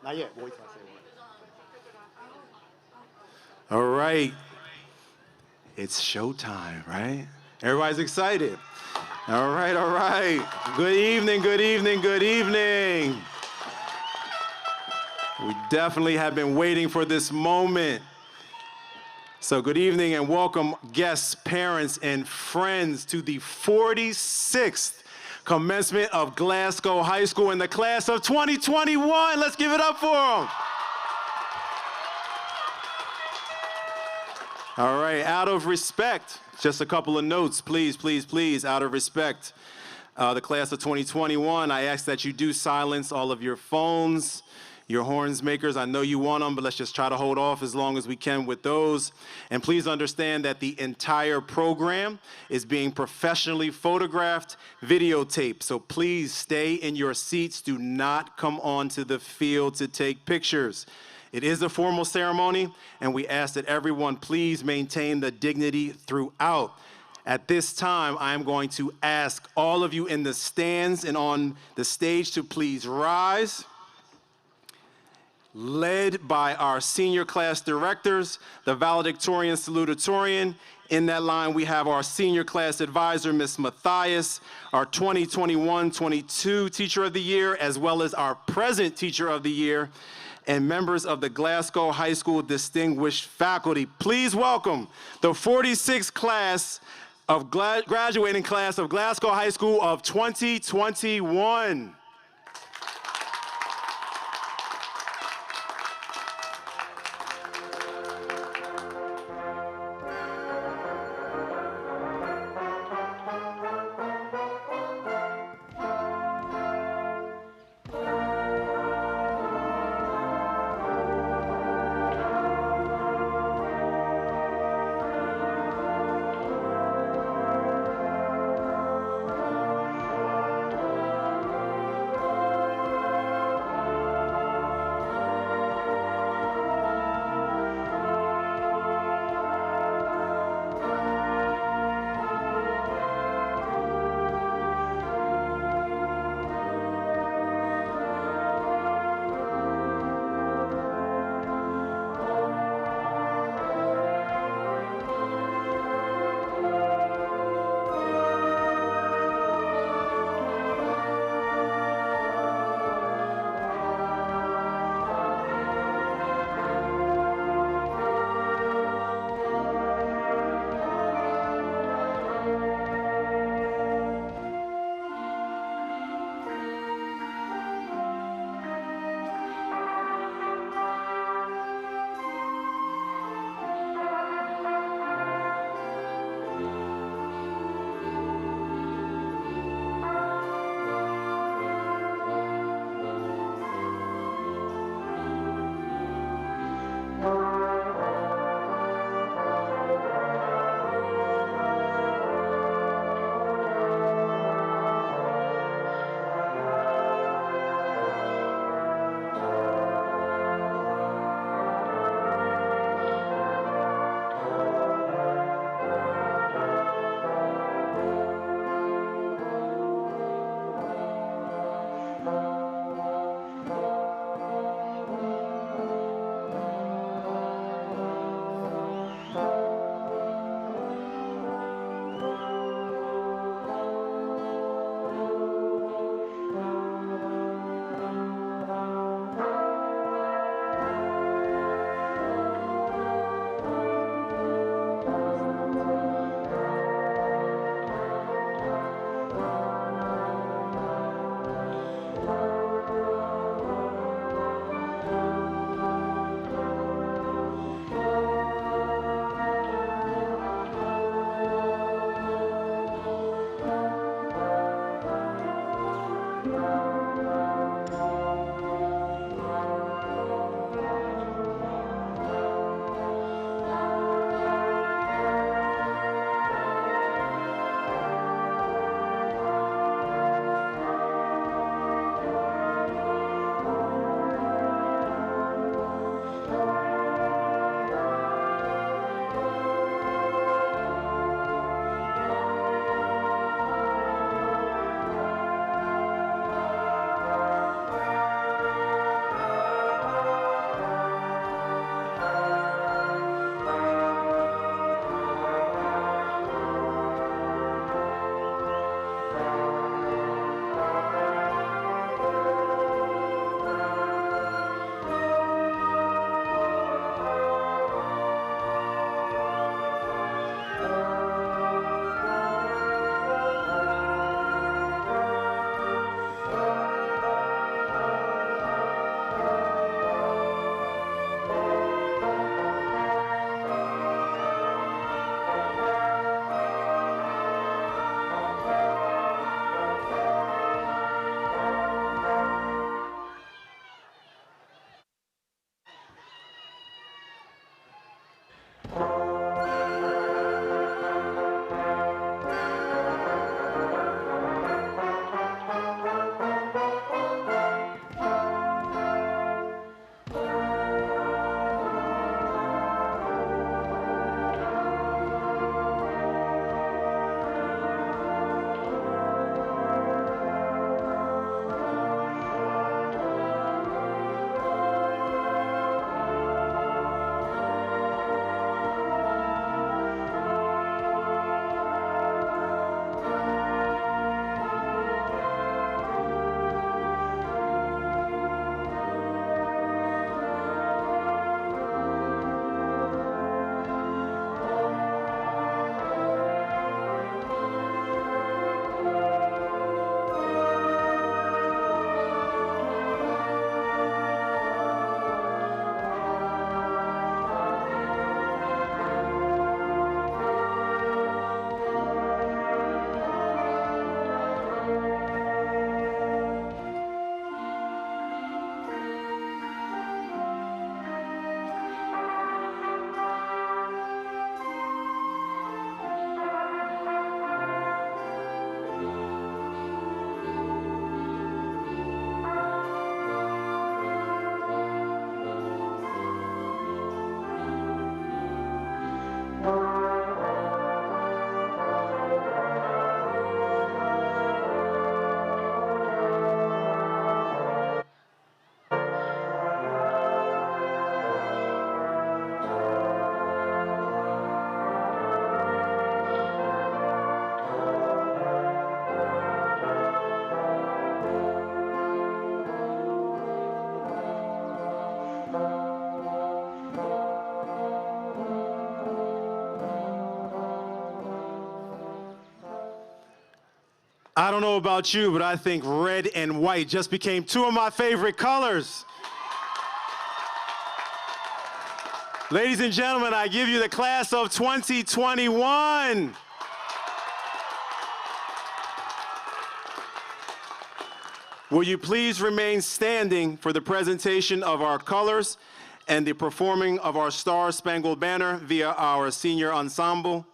Not yet. Wait till I say All right. It's showtime, right? Everybody's excited. All right, all right. Good evening, good evening, good evening. We definitely have been waiting for this moment. So good evening and welcome guests, parents, and friends to the 46th commencement of Glasgow High School in the class of 2021. Let's give it up for them. All right, out of respect, just a couple of notes, please, please, please, out of respect. The class of 2021, I ask that you do silence all of your phones, your horns makers. I know you want them, but let's just try to hold off as long as we can with those. And please understand that the entire program is being professionally photographed, videotaped. So please stay in your seats. Do not come onto the field to take pictures. It is a formal ceremony, and we ask that everyone please maintain the dignity throughout. At this time, I am going to ask all of you in the stands and on the stage to please rise. Led by our senior class directors, the valedictorian, salutatorian. In that line, we have our senior class advisor, Ms. Matthias, our 2021-22 Teacher of the Year, as well as our present Teacher of the Year, and members of the Glasgow High School distinguished faculty. Please welcome the 46th class of graduating class of Glasgow High School of 2021. I don't know about you, but I think red and white just became two of my favorite colors. Ladies and gentlemen, I give you the class of 2021. Will you please remain standing for the presentation of our colors and the performing of our Star-Spangled Banner via our senior ensemble?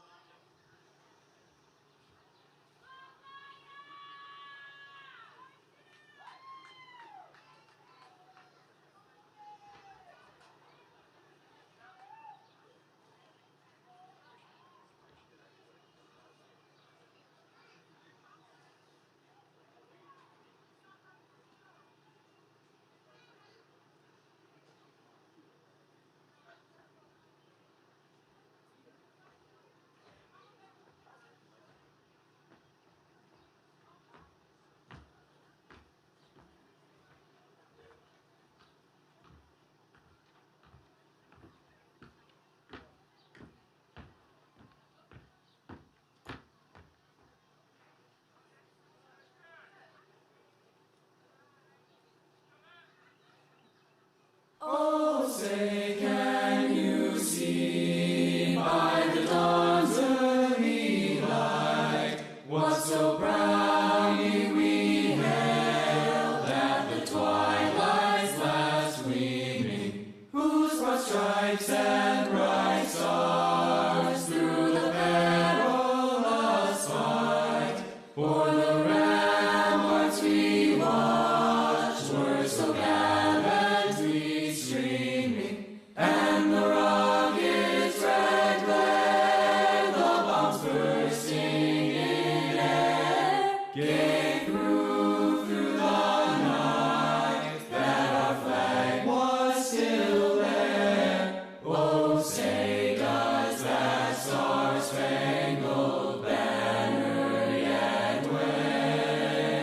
Oh, say, can you see by the dawn's early light what so proudly we hailed at the twilight's last gleaming, whose broad stripes and bright stars through the perilous fight for the ramparts we watched were so gallantly streaming, and the rockets' red glare, the bombs bursting in air, gave proof through the night that our flag was still there. Oh, say does that star-spangled banner yet wave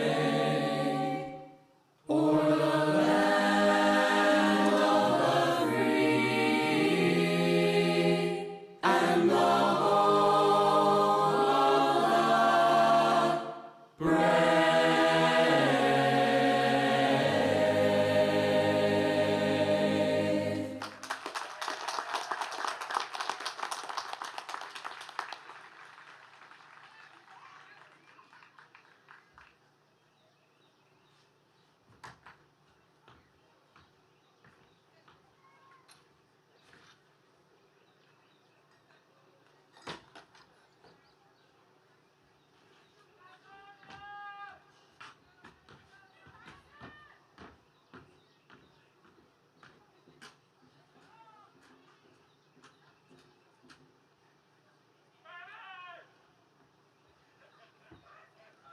o'er the land of the free and the home of the brave?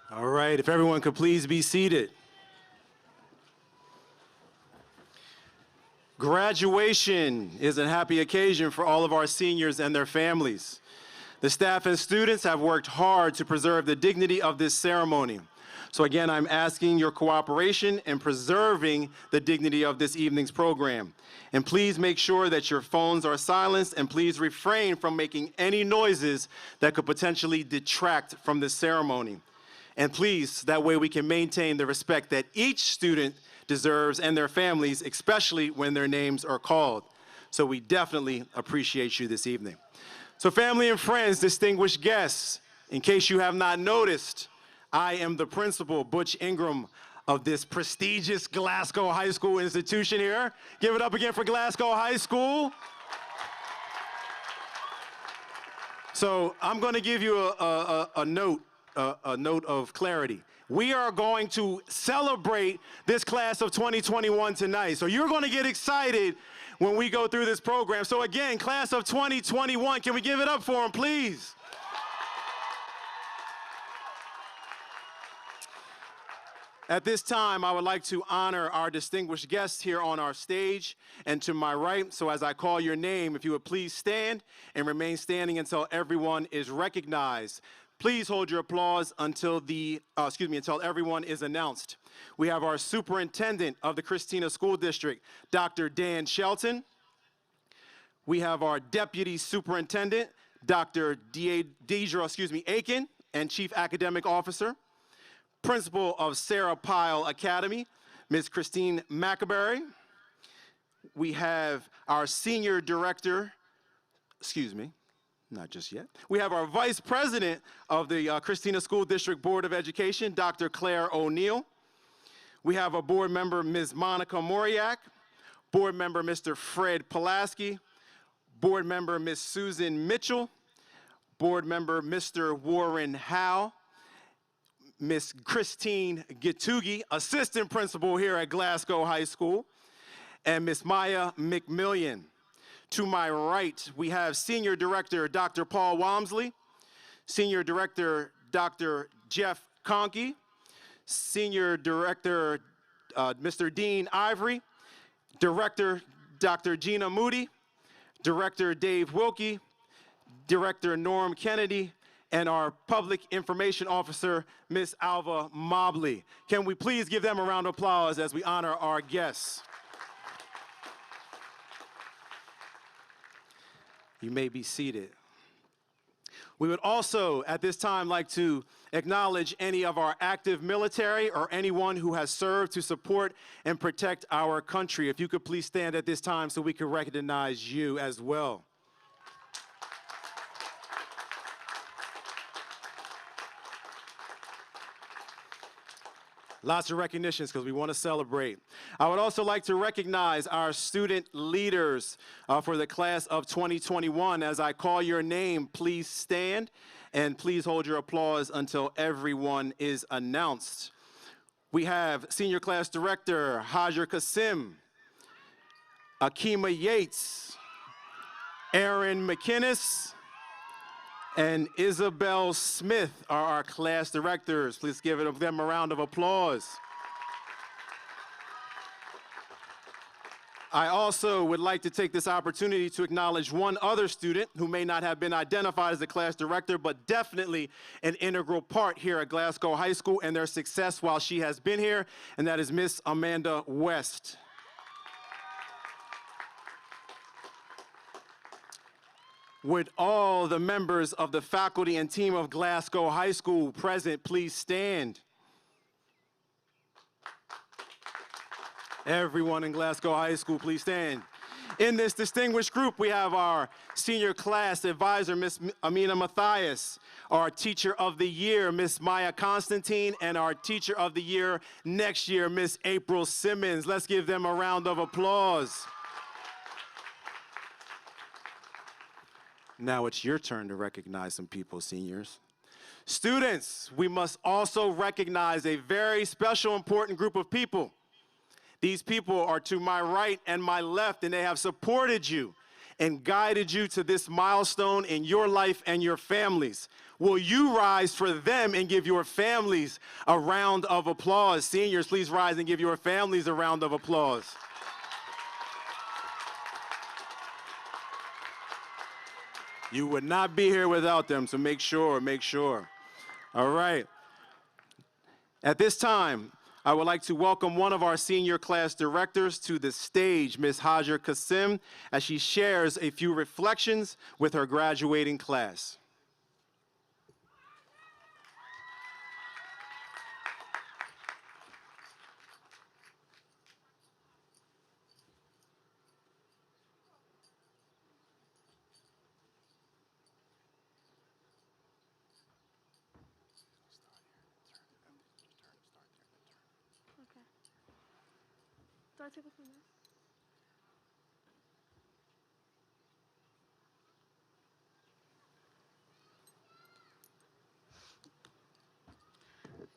All right, if everyone could please be seated. Graduation is a happy occasion for all of our seniors and their families. The staff and students have worked hard to preserve the dignity of this ceremony. So again, I'm asking your cooperation in preserving the dignity of this evening's program. And please make sure that your phones are silenced, and please refrain from making any noises that could potentially detract from this ceremony. And please, that way we can maintain the respect that each student deserves and their families, especially when their names are called. So we definitely appreciate you this evening. So family and friends, distinguished guests, in case you have not noticed, I am the principal, Butch Ingram, of this prestigious Glasgow High School institution here. Give it up again for Glasgow High School. So I'm going to give you a note of clarity. We are going to celebrate this class of 2021 tonight. So you're going to get excited when we go through this program. So again, class of 2021, can we give it up for them, please? At this time, I would like to honor our distinguished guests here on our stage and to my right. So as I call your name, if you would please stand and remain standing until everyone is recognized. Please hold your applause until until everyone is announced. We have our superintendent of the Christina School District, Dr. Dan Shelton. We have our deputy superintendent, Dr. Deidre Aiken, and chief academic officer. Principal of Sarah Pyle Academy, Ms. Christine McAberry. We have our Senior Director, not just yet. We have our Vice President of the Christina School District Board of Education, Dr. Claire O'Neill. We have a board member, Ms. Monica Moriak, board member, Mr. Fred Pulaski, board member, Ms. Susan Mitchell, board member, Mr. Warren Howe, Ms. Christine Gitugi, assistant principal here at Glasgow High School, and Ms. Maya McMillian. To my right, we have Senior Director, Dr. Paul Walmsley, Senior Director, Dr. Jeff Conkey, Senior Director, Mr. Dean Ivory, Director, Dr. Gina Moody, Director Dave Wilkie, Director Norm Kennedy, and our Public Information Officer, Ms. Alva Mobley. Can we please give them a round of applause as we honor our guests? You may be seated. We would also, at this time, like to acknowledge any of our active military or anyone who has served to support and protect our country. If you could please stand at this time so we can recognize you as well. Lots of recognitions because we want to celebrate. I would also like to recognize our student leaders for the class of 2021. As I call your name, please stand and please hold your applause until everyone is announced. We have Senior Class Director Hajar Kasim, Akima Yates, Aaron McInnes, and Isabel Smith are our class directors. Please give them a round of applause. I also would like to take this opportunity to acknowledge one other student who may not have been identified as a class director, but definitely an integral part here at Glasgow High School and their success while she has been here, and that is Miss Amanda West. Would all the members of the faculty and team of Glasgow High School present please stand? Everyone in Glasgow High School, please stand. In this distinguished group, we have our senior class advisor, Miss Amina Matthias, our teacher of the year, Miss Maya Constantine, and our teacher of the year next year, Miss April Simmons. Let's give them a round of applause. Now it's your turn to recognize some people, seniors. Students, we must also recognize a very special, important group of people. These people are to my right and my left, and they have supported you and guided you to this milestone in your life and your families. Will you rise for them and give your families a round of applause? Seniors, please rise and give your families a round of applause. You would not be here without them, so make sure. All right. At this time, I would like to welcome one of our senior class directors to the stage, Ms. Hajar Kasim, as she shares a few reflections with her graduating class. Do I take this one now?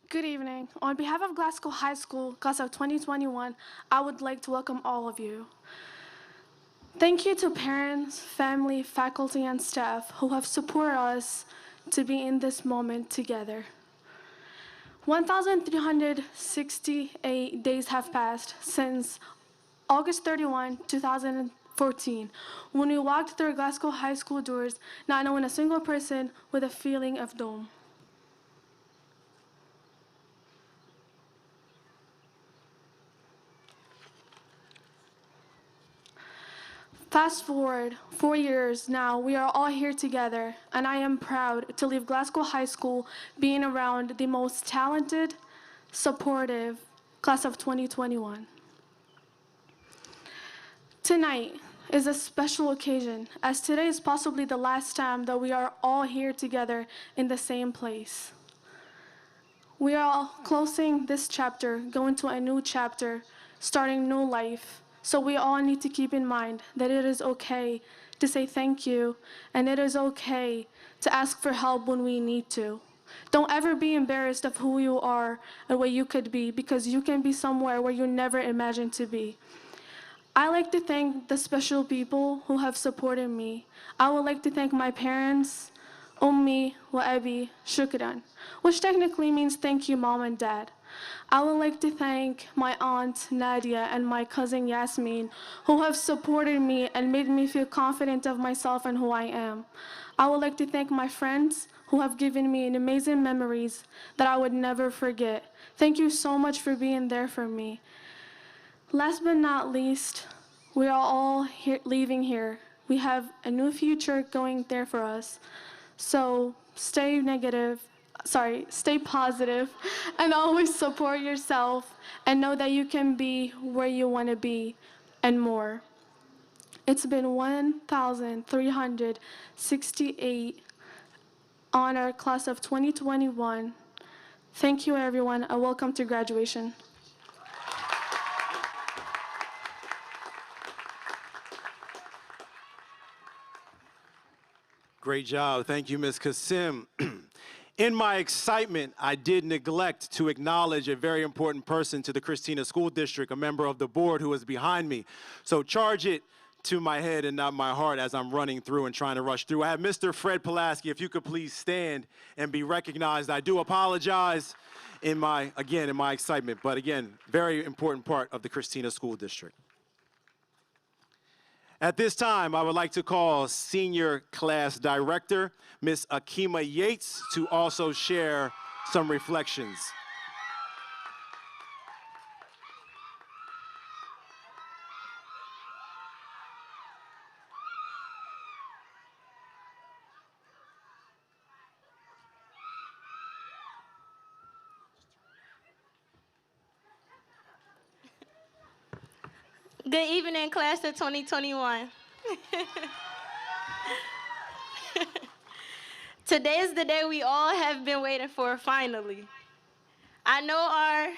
Good evening. On behalf of Glasgow High School, class of 2021, I would like to welcome all of you. Thank you to parents, family, faculty, and staff who have supported us to be in this moment together. 1,368 days have passed since August 31, 2014, when we walked through Glasgow High School doors, not knowing a single person with a feeling of doom. Fast forward 4 years now, we are all here together, and I am proud to leave Glasgow High School being around the most talented, supportive class of 2021. Tonight is a special occasion, as today is possibly the last time that we are all here together in the same place. We are all closing this chapter, going to a new chapter, starting new life. So we all need to keep in mind that it is okay to say thank you, and it is okay to ask for help when we need to. Don't ever be embarrassed of who you are and what you could be, because you can be somewhere where you never imagined to be. I like to thank the special people who have supported me. I would like to thank my parents, Ummi wa Abi, Shukran, which technically means thank you, Mom and Dad. I would like to thank my aunt Nadia and my cousin Yasmin, who have supported me and made me feel confident of myself and who I am. I would like to thank my friends who have given me amazing memories that I would never forget. Thank you so much for being there for me. Last but not least, we are all leaving here. We have a new future going there for us. So stay positive, and always support yourself, and know that you can be where you want to be and more. It's been 1,368 on our class of 2021. Thank you, everyone, and welcome to graduation. Great job. Thank you, Ms. Kasim. In my excitement, I did neglect to acknowledge a very important person to the Christina School District, a member of the board who is behind me. So charge it to my head and not my heart as I'm running through and trying to rush through. I have Mr. Fred Pulaski. If you could please stand and be recognized. I do apologize in my excitement, but again, very important part of the Christina School District. At this time, I would like to call Senior Class Director, Ms. Akima Yates, to also share some reflections. Good evening, class of 2021. Today is the day we all have been waiting for, finally. I know our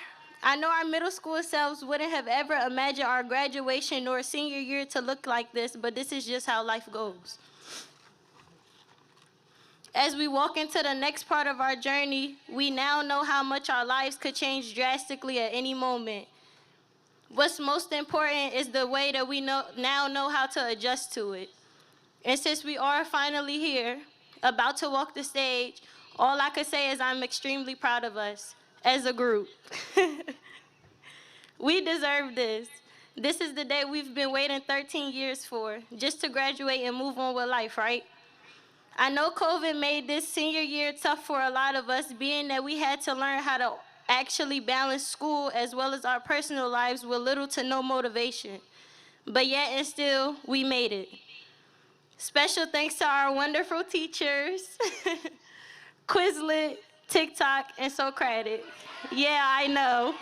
middle school selves wouldn't have ever imagined our graduation or senior year to look like this, but this is just how life goes. As we walk into the next part of our journey, we now know how much our lives could change drastically at any moment. What's most important is the way that we now know how to adjust to it. And since we are finally here, about to walk the stage, all I could say is I'm extremely proud of us as a group. We deserve this. This is the day we've been waiting 13 years for, just to graduate and move on with life, right? I know COVID made this senior year tough for a lot of us, being that we had to learn how to actually balance school as well as our personal lives with little to no motivation. But yet and still, we made it. Special thanks to our wonderful teachers, Quizlet, TikTok, and Socratic. Yeah, I know.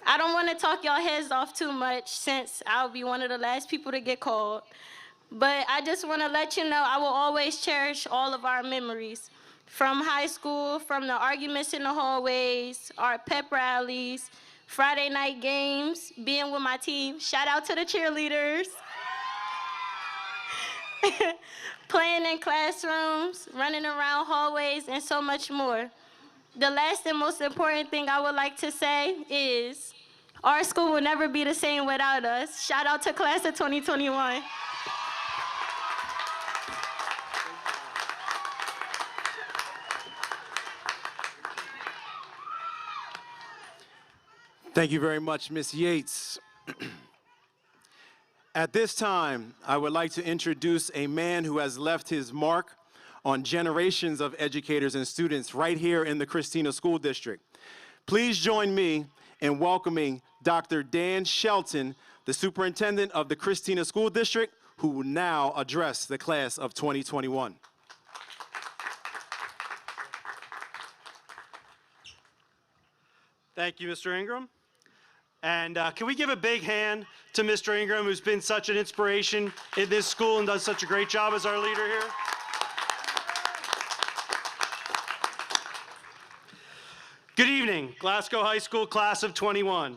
I don't want to talk y'all heads off too much since I'll be one of the last people to get called. But I just want to let you know I will always cherish all of our memories. From high school, from the arguments in the hallways, our pep rallies, Friday night games, being with my team. Shout out to the cheerleaders. Playing in classrooms, running around hallways, and so much more. The last and most important thing I would like to say is our school will never be the same without us. Shout out to class of 2021. Thank you very much, Ms. Yates. At this time, I would like to introduce a man who has left his mark on generations of educators and students right here in the Christina School District. Please join me in welcoming Dr. Dan Shelton, the superintendent of the Christina School District, who will now address the class of 2021. Thank you, Mr. Ingram. And can we give a big hand to Mr. Ingram, who's been such an inspiration in this school and does such a great job as our leader here? Good evening, Glasgow High School Class of 21.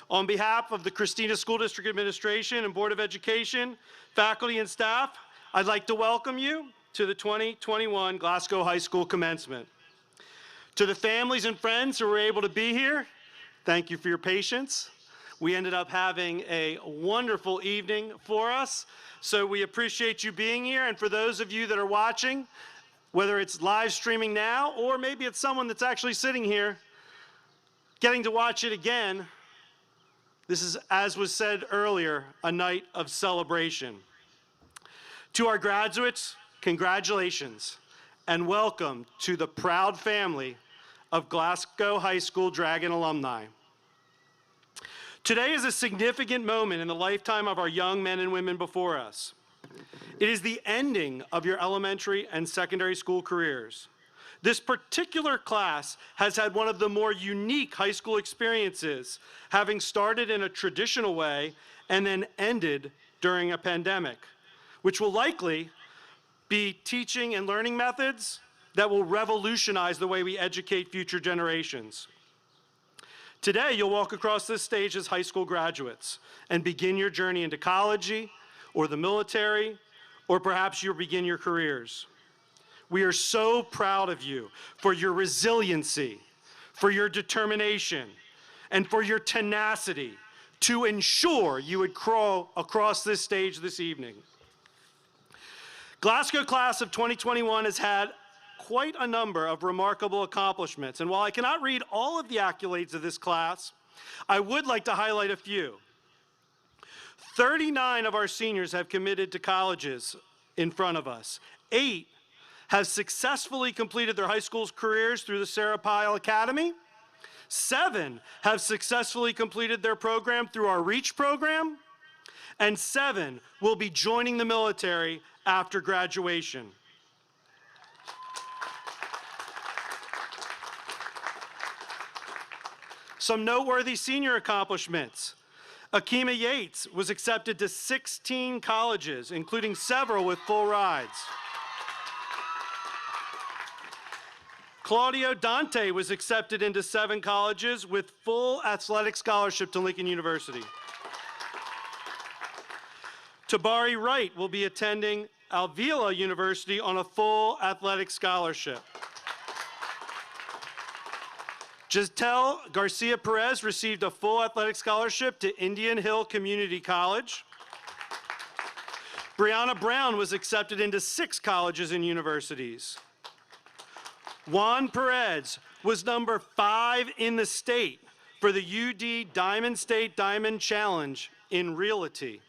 On behalf of the Christina School District Administration and Board of Education, faculty and staff, I'd like to welcome you to the 2021 Glasgow High School Commencement. To the families and friends who were able to be here, thank you for your patience. We ended up having a wonderful evening for us, so we appreciate you being here. And for those of you that are watching, whether it's live streaming now or maybe it's someone that's actually sitting here getting to watch it again, this is, as was said earlier, a night of celebration. To our graduates, congratulations and welcome to the proud family of Glasgow High School Dragon alumni. Today is a significant moment in the lifetime of our young men and women before us. It is the ending of your elementary and secondary school careers. This particular class has had one of the more unique high school experiences, having started in a traditional way and then ended during a pandemic, which will likely be teaching and learning methods that will revolutionize the way we educate future generations. Today, you'll walk across this stage as high school graduates and begin your journey into college or the military, or perhaps you'll begin your careers. We are so proud of you for your resiliency, for your determination, and for your tenacity to ensure you would crawl across this stage this evening. Glasgow Class of 2021 has had quite a number of remarkable accomplishments, and while I cannot read all of the accolades of this class, I would like to highlight a few. 39 of our seniors have committed to colleges in front of us. 8 have successfully completed their high school's careers through the Sarah Pyle Academy. 7 have successfully completed their program through our REACH program. And 7 will be joining the military after graduation. Some noteworthy senior accomplishments. Akima Yates was accepted to 16 colleges, including several with full rides. Claudio Dante was accepted into 7 colleges with full athletic scholarship to Lincoln University. Tabari Wright will be attending Avila University on a full athletic scholarship. Giselle Garcia Perez received a full athletic scholarship to Indian Hill Community College. Brianna Brown was accepted into 6 colleges and universities. Juan Perez was number 5 in the state for the UD Diamond State Diamond Challenge in Realty.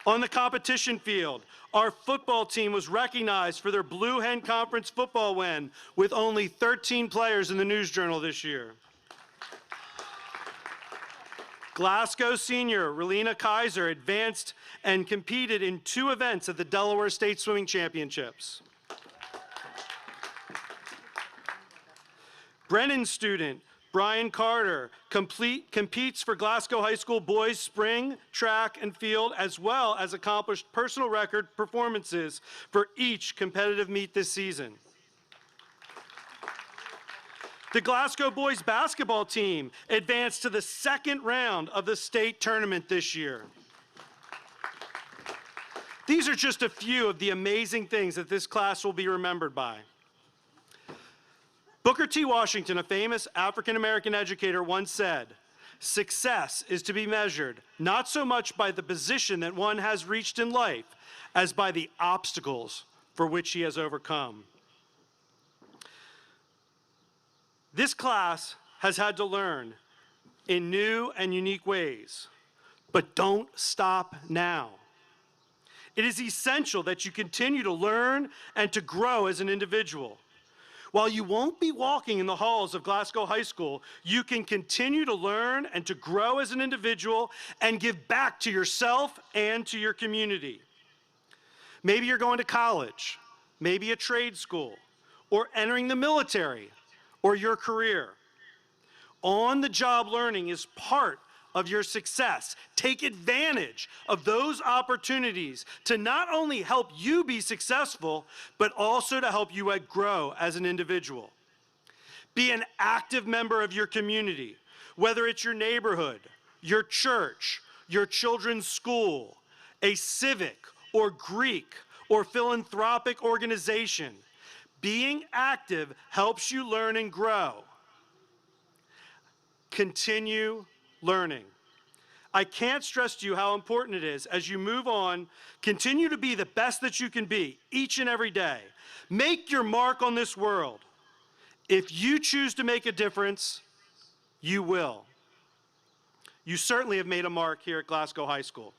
On the competition field, our football team was recognized for their Blue Hen Conference football win with only 13 players in the News Journal this year. Glasgow senior Relina Kaiser advanced and competed in 2 events at the Delaware State Swimming Championships. Brennan student Brian Carter competes for Glasgow High School boys spring, track, and field, as well as accomplished personal record performances for each competitive meet this season. The Glasgow boys basketball team advanced to the 2nd round of the state tournament this year. These are just a few of the amazing things that this class will be remembered by. Booker T. Washington, a famous African-American educator, once said, "Success is to be measured not so much by the position that one has reached in life as by the obstacles for which he has overcome." This class has had to learn in new and unique ways, but don't stop now. It is essential that you continue to learn and to grow as an individual. While you won't be walking in the halls of Glasgow High School, you can continue to learn and to grow as an individual and give back to yourself and to your community. Maybe you're going to college, maybe a trade school, or entering the military, or your career. On-the-job learning is part of your success. Take advantage of those opportunities to not only help you be successful, but also to help you grow as an individual. Be an active member of your community, whether it's your neighborhood, your church, your children's school, a civic or Greek or philanthropic organization. Being active helps you learn and grow. Continue learning. I can't stress to you how important it is as you move on, continue to be the best that you can be each and every day. Make your mark on this world. If you choose to make a difference, you will. You certainly have made a mark here at Glasgow High School.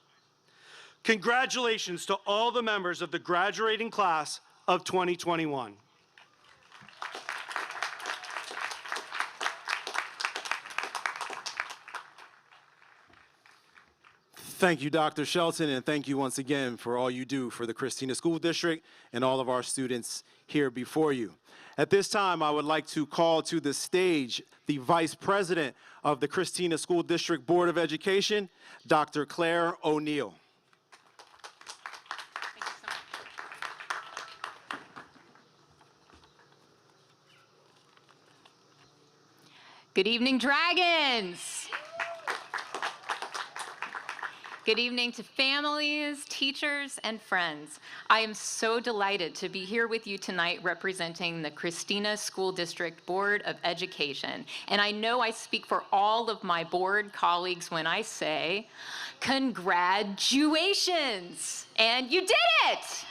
Congratulations to all the members of the graduating class of 2021. Thank you, Dr. Shelton, and thank you once again for all you do for the Christina School District and all of our students here before you. At this time, I would like to call to the stage the Vice President of the Christina School District Board of Education, Dr. Claire O'Neill. Good evening, Dragons. Good evening to families, teachers, and friends. I am so delighted to be here with you tonight representing the Christina School District Board of Education. And I know I speak for all of my board colleagues when I say, congratulations! And you did it!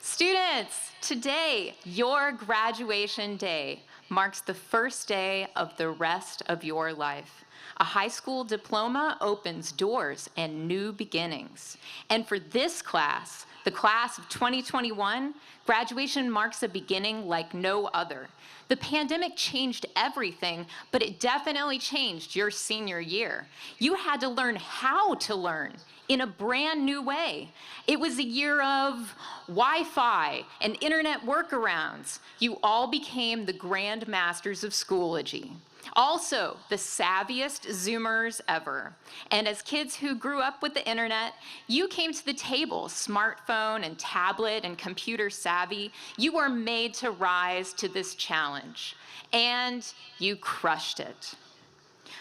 Students, today, your graduation day marks the first day of the rest of your life. A high school diploma opens doors and new beginnings. And for this class, the class of 2021, graduation marks a beginning like no other. The pandemic changed everything, but it definitely changed your senior year. You had to learn how to learn in a brand new way. It was a year of Wi-Fi and internet workarounds. You all became the grand masters of Schoology. Also, the savviest Zoomers ever. And as kids who grew up with the internet, you came to the table smartphone and tablet and computer savvy. You were made to rise to this challenge. And you crushed it.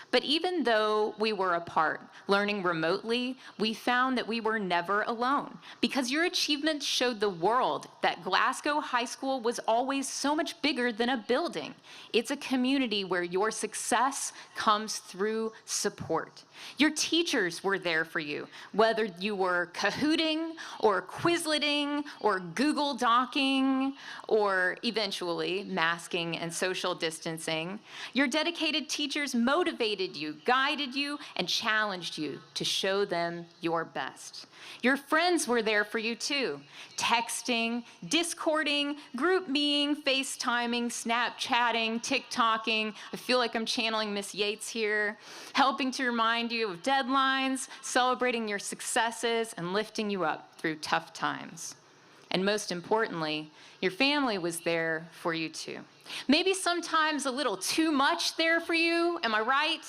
But even though we were apart, learning remotely, we found that we were never alone because your achievements showed the world that Glasgow High School was always so much bigger than a building. It's a community where your success comes through support. Your teachers were there for you, whether you were Kahooting or Quizleting or Google Docking or eventually masking and social distancing. Your dedicated teachers motivated you, guided you, and challenged you to show them your best. Your friends were there for you too, texting, Discording, group meeting, FaceTiming, Snapchatting, TikToking. I feel like I'm channeling Miss Yates here, helping to remind you of deadlines, celebrating your successes, and lifting you up through tough times. And most importantly, your family was there for you too. Maybe sometimes a little too much there for you, am I right?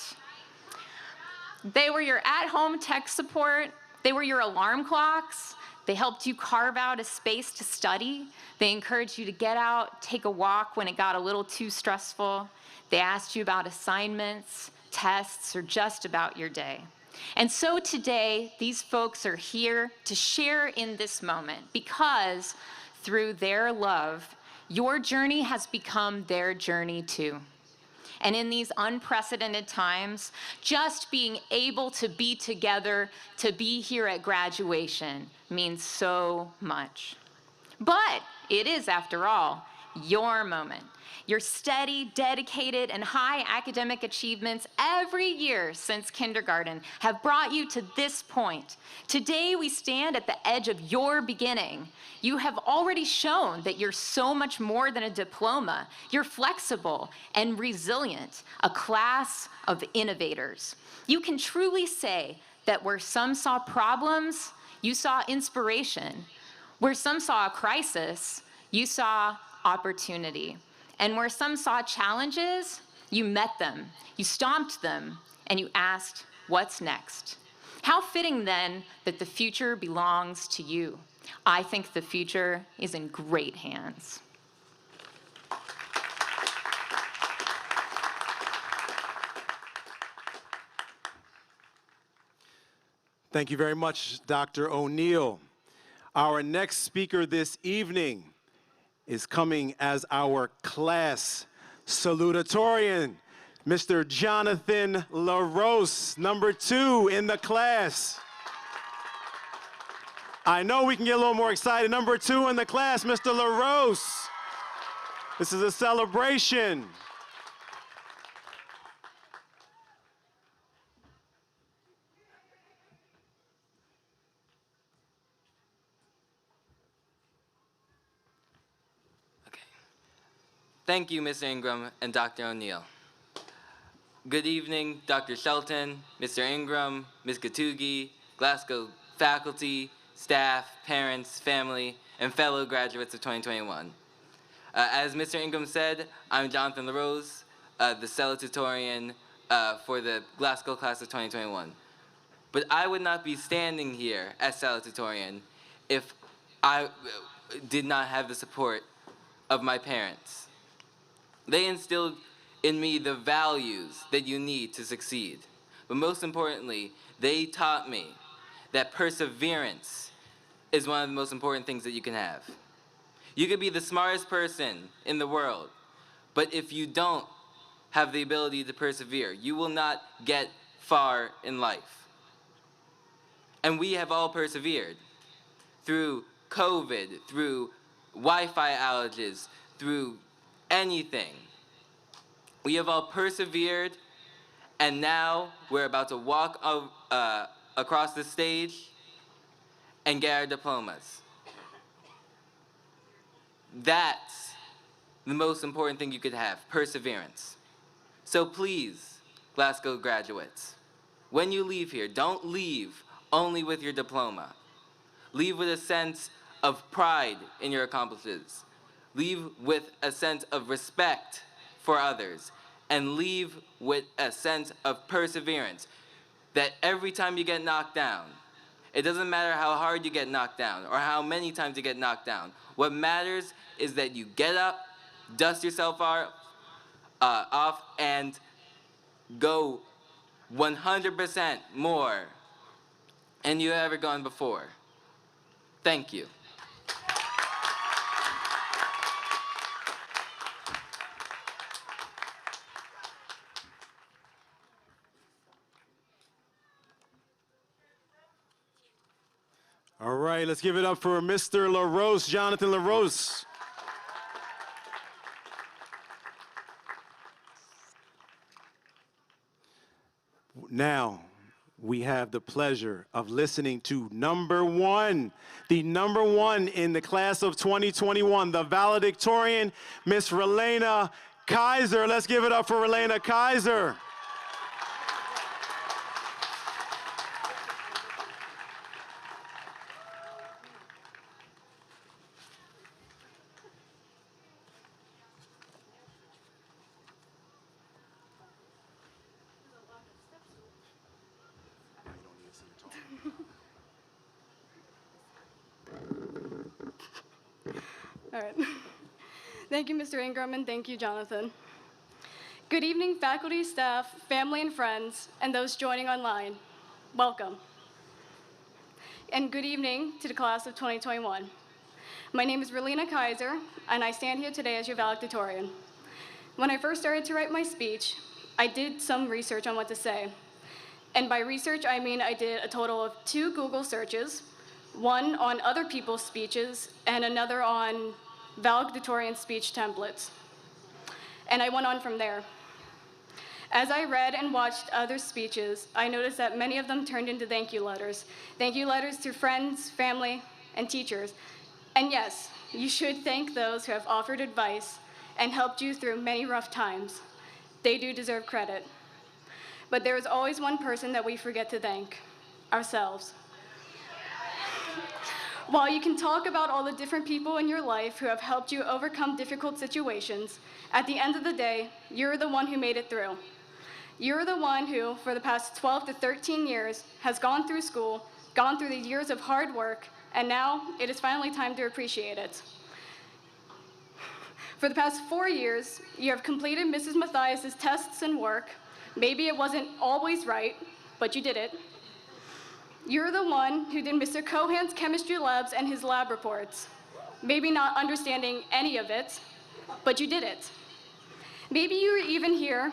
They were your at-home tech support. They were your alarm clocks. They helped you carve out a space to study. They encouraged you to get out, take a walk when it got a little too stressful. They asked you about assignments, tests, or just about your day. And so today, these folks are here to share in this moment because through their love, your journey has become their journey too. And in these unprecedented times, just being able to be together, to be here at graduation means so much. But it is, after all, your moment. Your steady, dedicated, and high academic achievements every year since kindergarten have brought you to this point. Today, we stand at the edge of your beginning. You have already shown that you're so much more than a diploma. You're flexible and resilient, a class of innovators. You can truly say that where some saw problems, you saw inspiration. Where some saw a crisis, You saw opportunity. And where some saw challenges, you met them, you stomped them, and you asked, what's next? How fitting then that the future belongs to you. I think the future is in great hands. Thank you very much, Dr. O'Neill. Our next speaker this evening is coming as our class salutatorian, Mr. Jonathan LaRose, number 2 in the class. I know we can get a little more excited. Number 2 in the class, Mr. LaRose. This is a celebration. Thank you, Mr. Ingram and Dr. O'Neill. Good evening, Dr. Shelton, Mr. Ingram, Ms. Gatugi, Glasgow faculty, staff, parents, family, and fellow graduates of 2021. As Mr. Ingram said, I'm Jonathan LaRose, the salutatorian for the Glasgow class of 2021. But I would not be standing here as salutatorian if I did not have the support of my parents. They instilled in me the values that you need to succeed. But most importantly, they taught me that perseverance is one of the most important things that you can have. You could be the smartest person in the world, but if you don't have the ability to persevere, you will not get far in life. And we have all persevered through COVID, through Wi-Fi outages, through anything. We have all persevered, and now we're about to walk across the stage and get our diplomas. That's the most important thing you could have, perseverance. So please, Glasgow graduates, when you leave here, don't leave only with your diploma. Leave with a sense of pride in your accomplishments. Leave with a sense of respect for others, and leave with a sense of perseverance, that every time you get knocked down, it doesn't matter how hard you get knocked down or how many times you get knocked down. What matters is that you get up, dust yourself off, and go 100% more than you've ever gone before. Thank you. All right, let's give it up for Mr. LaRose, Jonathan LaRose. Now, we have the pleasure of listening to number 1, the number 1 in the class of 2021, the valedictorian, Miss Relena Kaiser. Let's give it up for Relena Kaiser. All right. Thank you, Mr. Ingram, and thank you, Jonathan. Good evening, faculty, staff, family, and friends, and those joining online. Welcome. And good evening to the class of 2021. My name is Relena Kaiser, and I stand here today as your valedictorian. When I first started to write my speech, I did some research on what to say. And by research, I mean I did a total of 2 Google searches, one on other people's speeches, and another on valedictorian speech templates. And I went on from there. As I read and watched other speeches, I noticed that many of them turned into thank you letters. Thank you letters to friends, family, and teachers. And yes, you should thank those who have offered advice and helped you through many rough times. They do deserve credit. But there is always one person that we forget to thank: ourselves. While you can talk about all the different people in your life who have helped you overcome difficult situations, at the end of the day, you're the one who made it through. You're the one who, for the past 12 to 13 years, has gone through school, gone through the years of hard work, and now it is finally time to appreciate it. For the past 4 years, you have completed Mrs. Mathias's tests and work. Maybe it wasn't always right, but you did it. You're the one who did Mr. Cohan's chemistry labs and his lab reports. Maybe not understanding any of it, but you did it. Maybe you were even here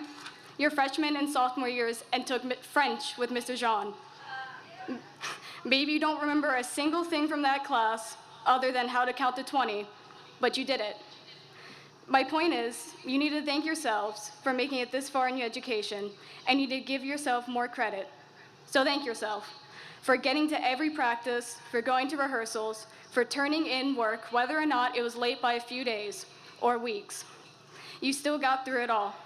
your freshman and sophomore years and took French with Mr. Jean. Maybe you don't remember a single thing from that class other than how to count to 20, but you did it. My point is, you need to thank yourselves for making it this far in your education, and you need to give yourself more credit. So thank yourself for getting to every practice, for going to rehearsals, for turning in work, whether or not it was late by a few days or weeks. You still got through it all.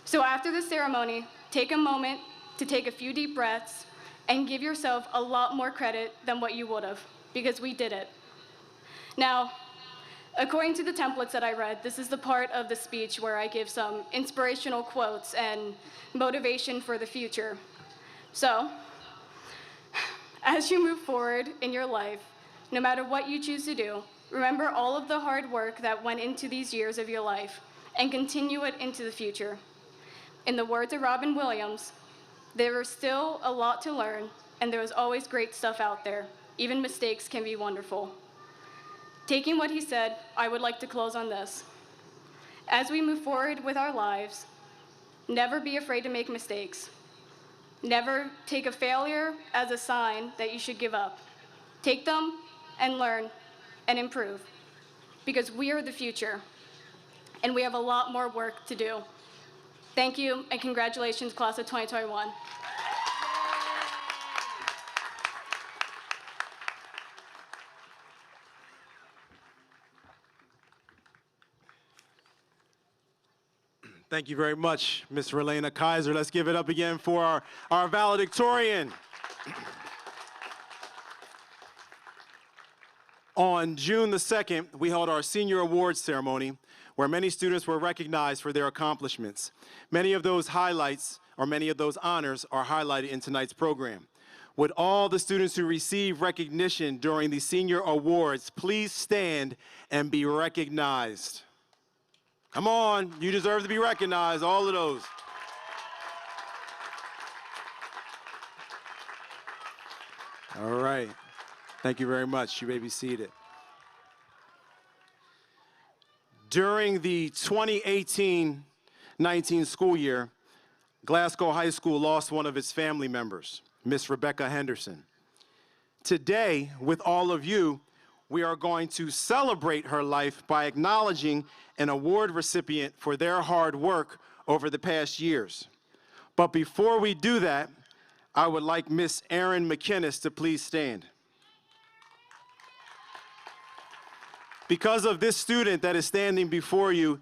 So after the ceremony, take a moment to take a few deep breaths and give yourself a lot more credit than what you would have, because we did it. Now, according to the templates that I read, this is the part of the speech where I give some inspirational quotes and motivation for the future. So, as you move forward in your life, no matter what you choose to do, remember all of the hard work that went into these years of your life and continue it into the future. In the words of Robin Williams, there is still a lot to learn, and there is always great stuff out there. Even mistakes can be wonderful. Taking what he said, I would like to close on this. As we move forward with our lives, never be afraid to make mistakes. Never take a failure as a sign that you should give up. Take them and learn and improve, because we are the future, and we have a lot more work to do. Thank you, and congratulations, class of 2021. Thank you very much, Ms. Relena Kaiser. Let's give it up again for our valedictorian. On June the 2nd, we held our senior awards ceremony, where many students were recognized for their accomplishments. Many of those highlights, or many of those honors, are highlighted in tonight's program. Would all the students who receive recognition during the senior awards please stand and be recognized? Come on, you deserve to be recognized, all of those. All right, thank you very much. You may be seated. During the 2018-19 school year, Glasgow High School lost one of its family members, Miss Rebecca Henderson. Today, with all of you, we are going to celebrate her life by acknowledging an award recipient for their hard work over the past years. But before we do that, I would like Miss Erin McInnes to please stand. Because of this student that is standing before you,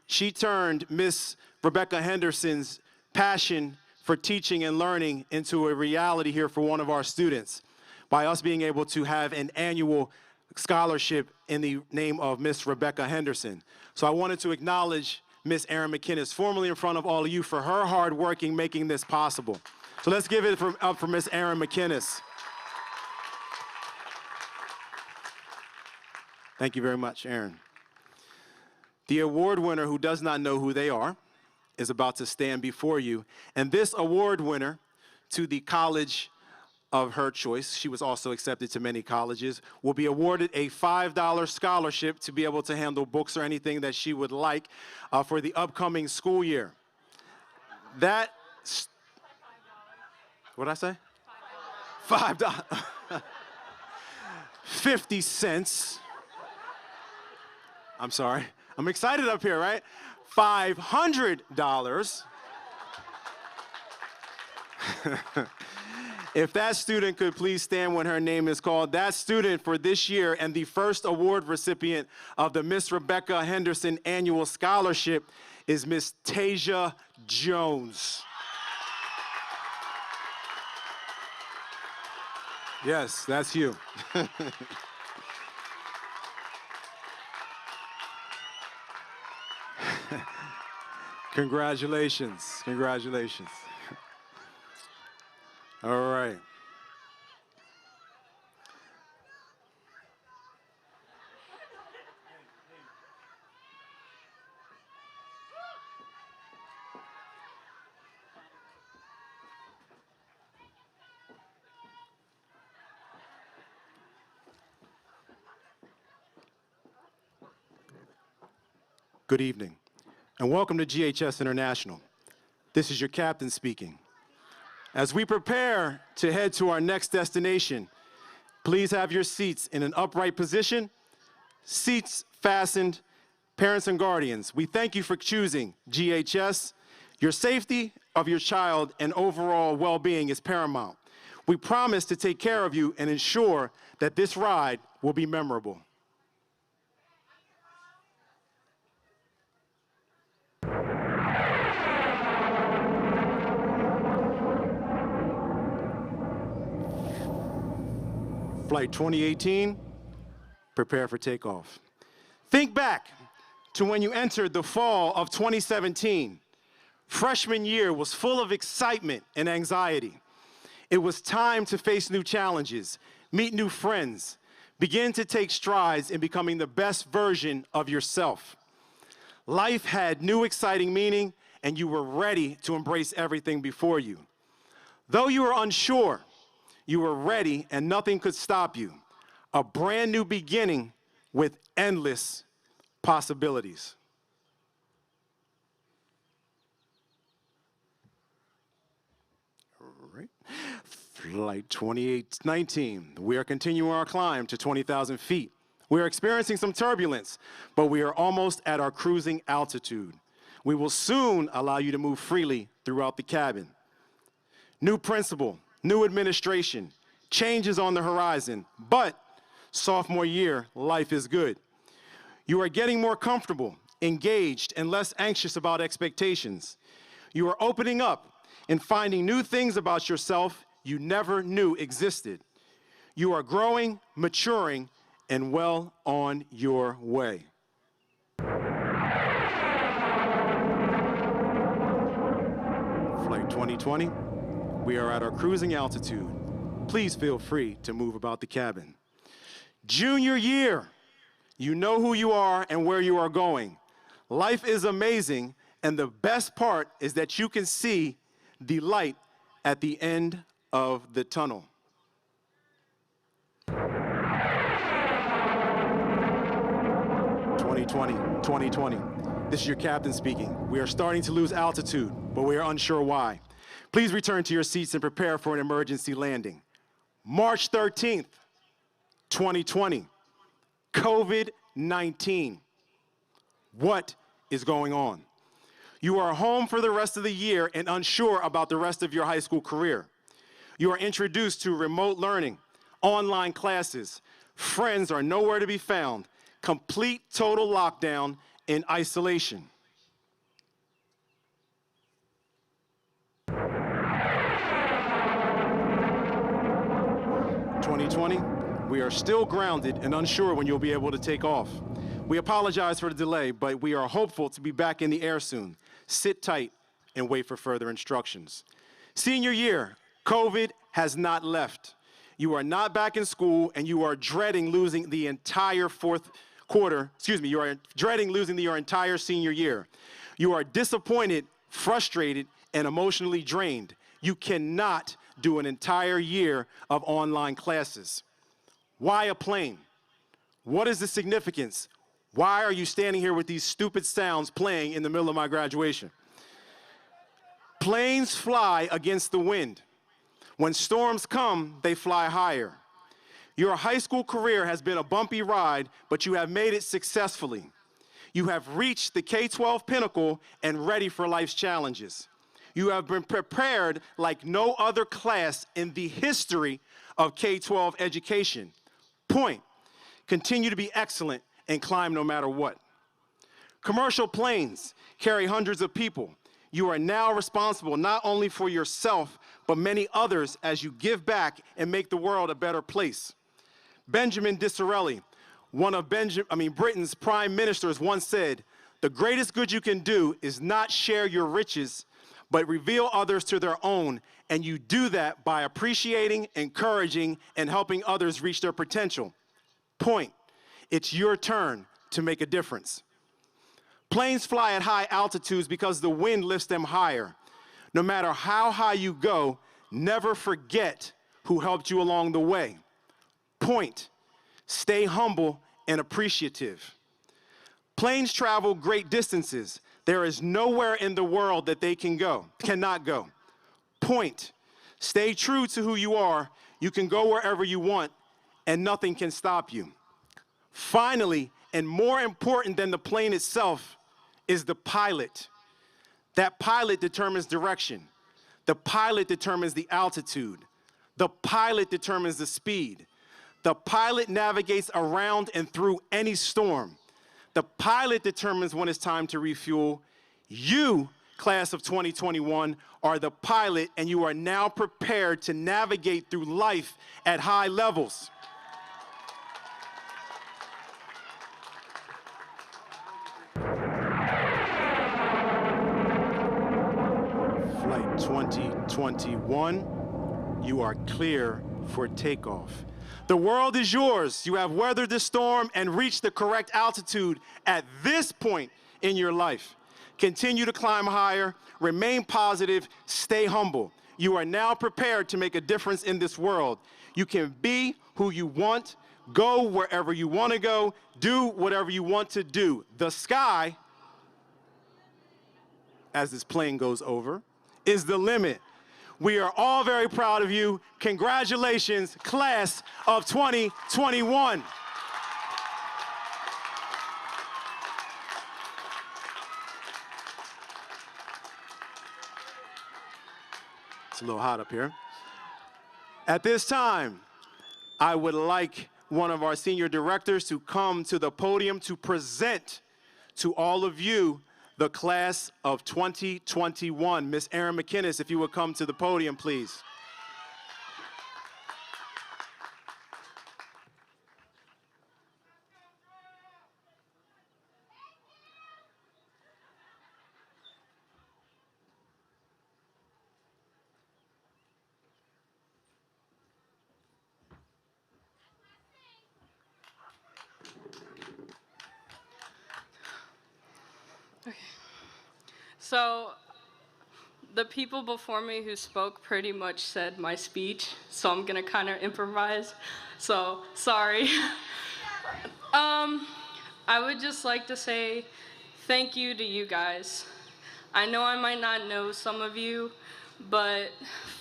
she turned Miss Rebecca Henderson's passion for teaching and learning into a reality here for one of our students by us being able to have an annual scholarship in the name of Miss Rebecca Henderson. So I wanted to acknowledge Miss Erin McInnes formally in front of all of you for her hard work in making this possible. So let's give it up for Miss Erin McInnes. Thank you very much, Erin. The award winner who does not know who they are is about to stand before you. And this award winner, to the college of her choice, she was also accepted to many colleges, will be awarded a $5 scholarship to be able to handle books or anything that she would like for the upcoming school year. What'd I say? $5. 50 cents. I'm sorry. I'm excited up here, right? $500. If that student could please stand when her name is called. That student for this year and the first award recipient of the Miss Rebecca Henderson Annual Scholarship is Miss Tasia Jones. Yes, that's you. Congratulations. Congratulations. All right. Good evening, and welcome to GHS International. This is your captain speaking. As we prepare to head to our next destination, please have your seats in an upright position, seats fastened. Parents and guardians, we thank you for choosing GHS. Your safety of your child and overall well-being is paramount. We promise to take care of you and ensure that this ride will be memorable. Flight 2018, prepare for takeoff. Think back to when you entered the fall of 2017. Freshman year was full of excitement and anxiety. It was time to face new challenges, meet new friends, begin to take strides in becoming the best version of yourself. Life had new exciting meaning, and you were ready to embrace everything before you. Though you were unsure, you were ready and nothing could stop you. A brand new beginning with endless possibilities. All right. Flight 2819. We are continuing our climb to 20,000 feet. We are experiencing some turbulence, but we are almost at our cruising altitude. We will soon allow you to move freely throughout the cabin. New principal, new administration, changes on the horizon, but sophomore year, life is good. You are getting more comfortable, engaged, and less anxious about expectations. You are opening up and finding new things about yourself you never knew existed. You are growing, maturing, and well on your way. Flight 2020, we are at our cruising altitude. Please feel free to move about the cabin. Junior year, you know who you are and where you are going. Life is amazing, and the best part is that you can see the light at the end of the tunnel. 2020. This is your captain speaking. We are starting to lose altitude, but we are unsure why. Please return to your seats and prepare for an emergency landing. March 13th, 2020, COVID-19. What is going on? You are home for the rest of the year and unsure about the rest of your high school career. You are introduced to remote learning, online classes. Friends are nowhere to be found. Complete total lockdown and isolation. We are still grounded and unsure when you'll be able to take off. We apologize for the delay, but we are hopeful to be back in the air soon. Sit tight and wait for further instructions. Senior year, COVID has not left. You are not back in school, and you are dreading losing the entire you are dreading losing your entire senior year. You are disappointed, frustrated, and emotionally drained. You cannot do an entire year of online classes. Why a plane? What is the significance? Why are you standing here with these stupid sounds playing in the middle of my graduation? Planes fly against the wind. When storms come, they fly higher. Your high school career has been a bumpy ride, but you have made it successfully. You have reached the K-12 pinnacle and ready for life's challenges. You have been prepared like no other class in the history of K-12 education. Point. Continue to be excellent and climb no matter what. Commercial planes carry hundreds of people. You are now responsible not only for yourself, but many others as you give back and make the world a better place. Benjamin Disraeli, one of Britain's prime ministers, once said, the greatest good you can do is not share your riches, but reveal others to their own. And you do that by appreciating, encouraging, and helping others reach their potential. Point. It's your turn to make a difference. Planes fly at high altitudes because the wind lifts them higher. No matter how high you go, never forget who helped you along the way. Point. Stay humble and appreciative. Planes travel great distances. There is nowhere in the world that they cannot go. Point. Stay true to who you are. You can go wherever you want, and nothing can stop you. Finally, and more important than the plane itself, is the pilot. That pilot determines direction. The pilot determines the altitude. The pilot determines the speed. The pilot navigates around and through any storm. The pilot determines when it's time to refuel. You, class of 2021, are the pilot, and you are now prepared to navigate through life at high levels. Flight 2021, you are clear for takeoff. The world is yours. You have weathered the storm and reached the correct altitude at this point in your life. Continue to climb higher, remain positive, stay humble. You are now prepared to make a difference in this world. You can be who you want, go wherever you want to go, do whatever you want to do. The sky, as this plane goes over, is the limit. We are all very proud of you. Congratulations, class of 2021. It's a little hot up here. At this time, I would like one of our senior directors to come to the podium to present to all of you the class of 2021. Miss Erin McInnes, if you would come to the podium, please. So the people before me who spoke pretty much said my speech, so I'm gonna kind of improvise. So sorry. I would just like to say thank you to you guys. I know I might not know some of you, but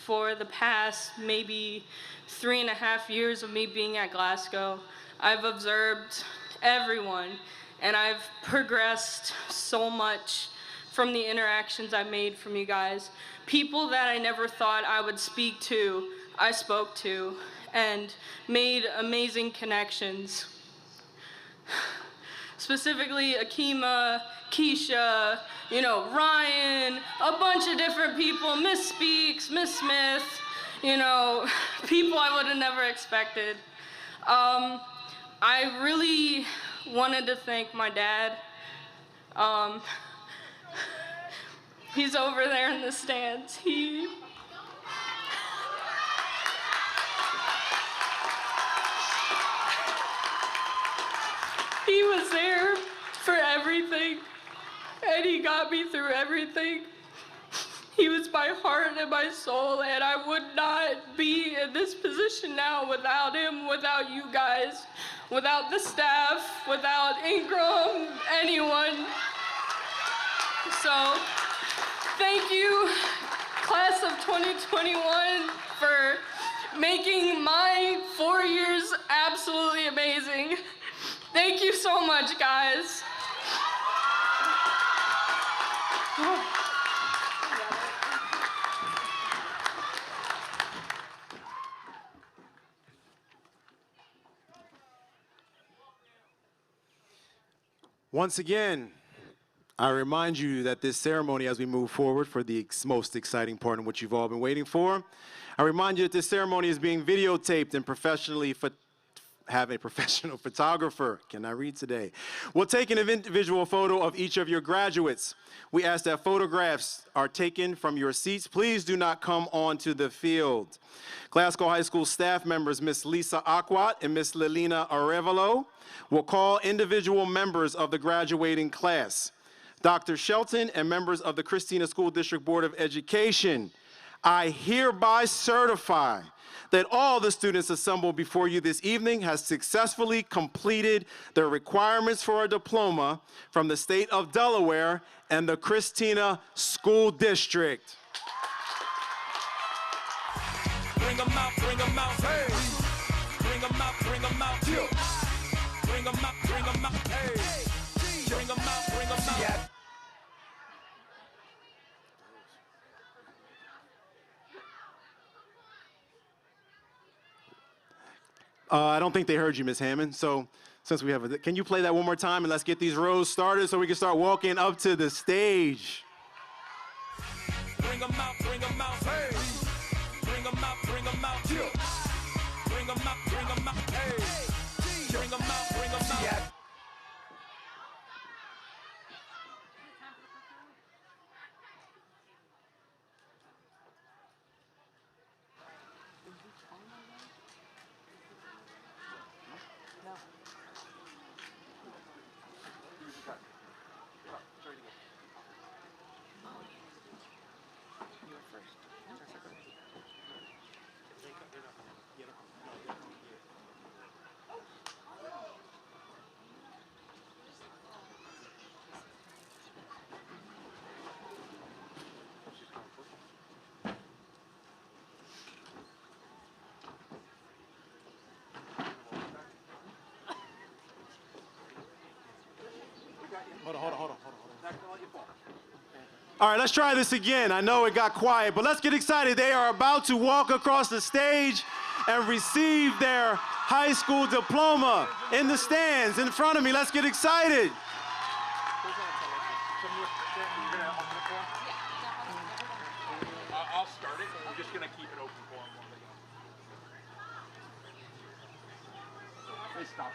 for the past maybe 3.5 years of me being at Glasgow, I've observed everyone, and I've progressed so much from the interactions I made from you guys. People that I never thought I would speak to, I spoke to, and made amazing connections. Specifically, Akima, Keisha, Ryan, a bunch of different people, Miss Speaks, Miss Smith, people I would have never expected. I really wanted to thank my dad. He's over there in the stands. He was there for everything, and he got me through everything. He was my heart and my soul, and I would not be in this position now without him, without you guys, without the staff, without Ingram, anyone. So, thank you, class of 2021, for making my 4 years absolutely amazing. Thank you so much, guys. Once again, I remind you that this ceremony, as we move forward for the most exciting part in which you've all been waiting for, I remind you that this ceremony is being videotaped and professionally have a professional photographer. Can I read today? We'll take an individual photo of each of your graduates. We ask that photographs are taken from your seats. Please do not come onto the field. Glasgow High School staff members, Miss Lisa Aquat and Miss Lilina Arevalo, will call individual members of the graduating class. Dr. Shelton and members of the Christina School District Board of Education, I hereby certify that all the students assembled before you this evening has successfully completed the requirements for a diploma from the state of Delaware and the Christina School District. Bring 'em out, hey. Bring 'em out, yeah. Bring 'em out, hey. Bring 'em out, yeah. I don't think they heard you, Ms. Hammond. So since we have can you play that one more time and let's get these rows started so we can start walking up to the stage. Bring 'em out, hey. Bring 'em out, yeah. Bring 'em out, hey. Bring 'em out, yeah. Hold on. All right, let's try this again. I know it got quiet, but let's get excited. They are about to walk across the stage and receive their high school diploma in the stands in front of me. Let's get excited. I'll start it. I'm just going to keep it open for them. They stop.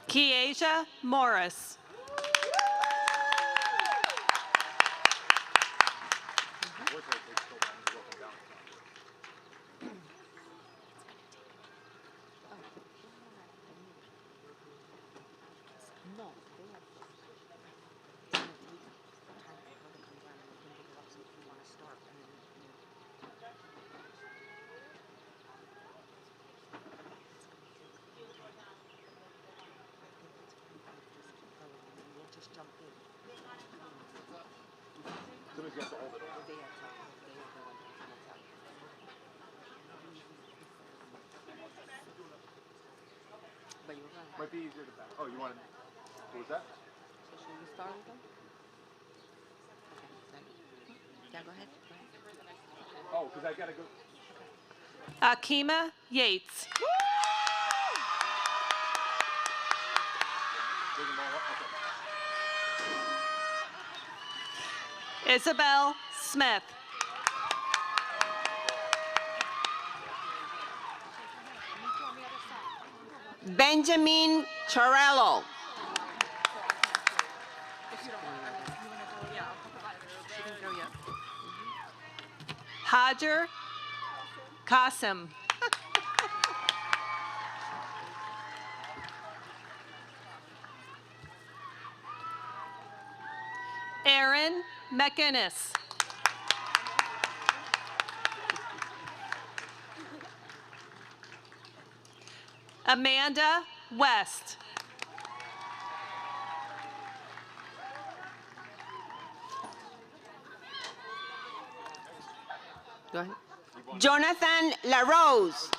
Keisha Morris. Might be easier to back. Oh, you want to? What was that? So should we start with them? Okay, yeah, go ahead. Oh, because I got to go. Akima Yates. Bring them all up. Okay. Isabel Smith. Benjamin Charello. Hajar Qasim. Aaron McInnes. Amanda West. Go ahead. Jonathan LaRose.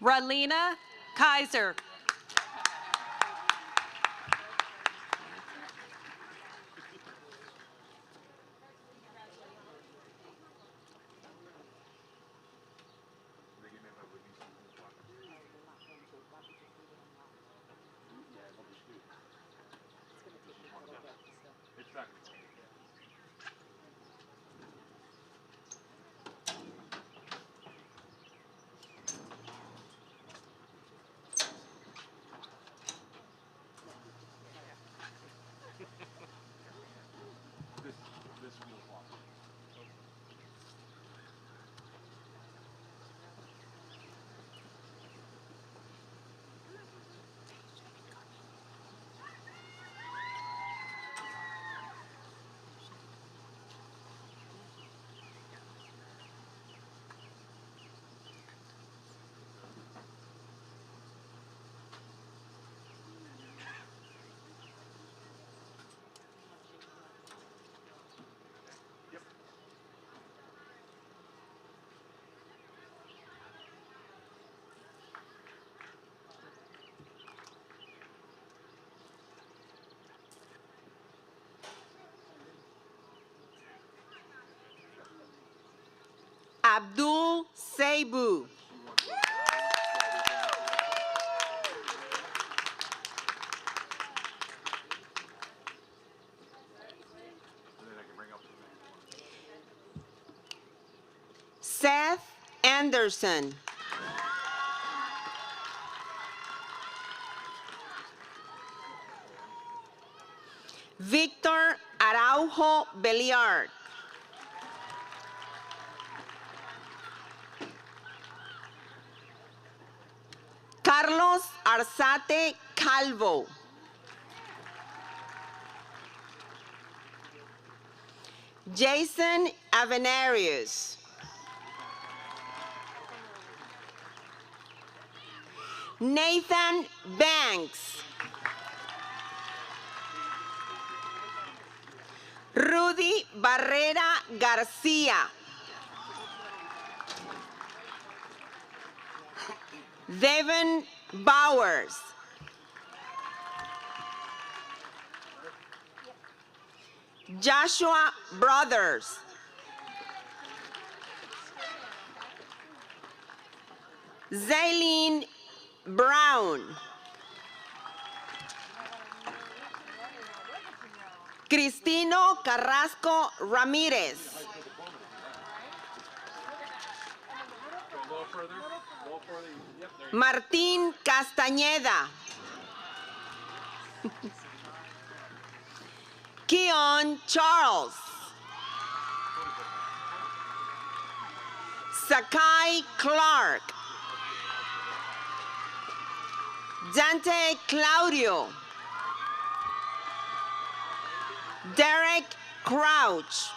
Ralina Kaiser. Abdul Seibu. Seth Anderson. Victor Araujo Beliard. Carlos Arzate Calvo. Jason Avenarius. Nathan Banks. Rudy Barrera Garcia. Devin Bowers. Joshua Brothers. Zaylene Brown. Cristino Carrasco Ramirez. Martín Castañeda. Keon Charles. Sakai Clark. Dante Claudio. Derek Crouch.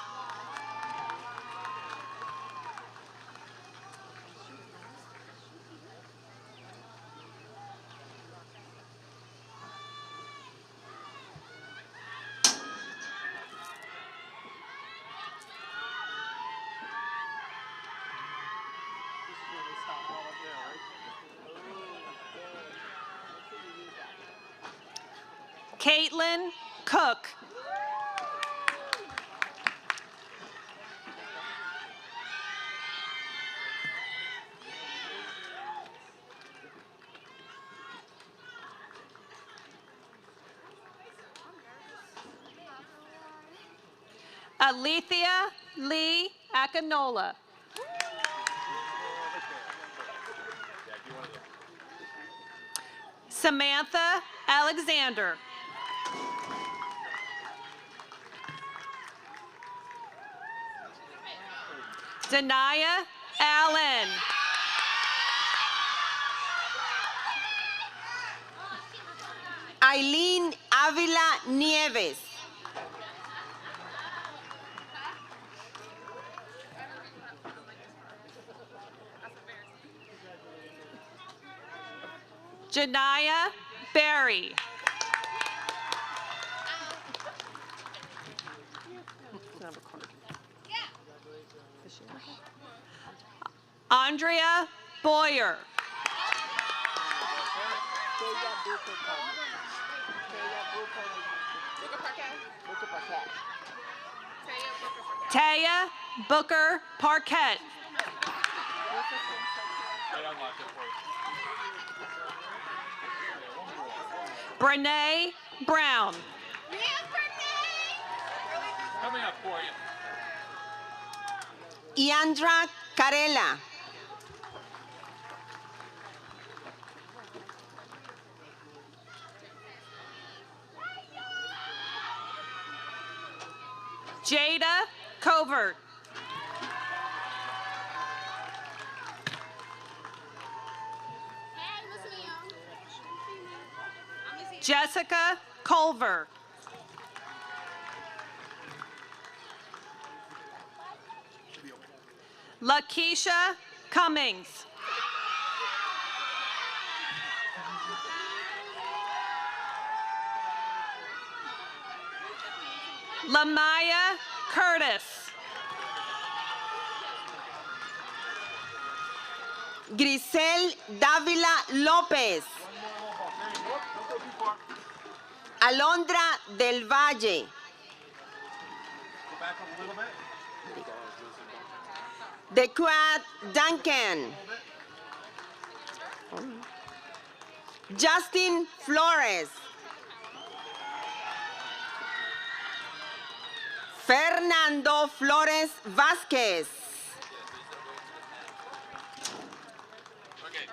Caitlin Cook. Alethea Lee Akinola. Samantha Alexander. Denaya Allen. Aileen Avila Nieves. Janaya Berry. Andrea Boyer. Taya Booker Parquette. Brene Brown. Coming up for you. Iandra Carella. Jada Covert. Jessica Culver. Lakeisha Cummings. Lamaya Curtis. Grisel Dávila López. Alondra del Valle. Back up a little bit. DeQuad Duncan. Justin Flores. Fernando Flores Vázquez.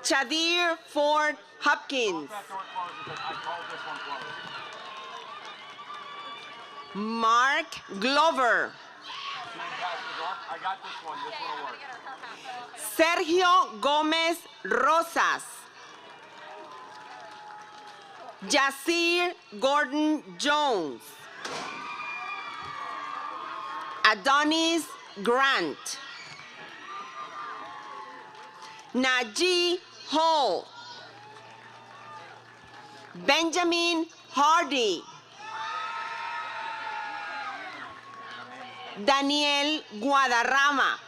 Chadir Ford Hopkins. That door closed because I called this one closed. Mark Glover. See, pass the door. I got this one. This one will work. Sergio Gómez Rosas. Yasir Gordon Jones. Adonis Grant. Najee Hall. Benjamin Hardy. Daniel Guadarrama.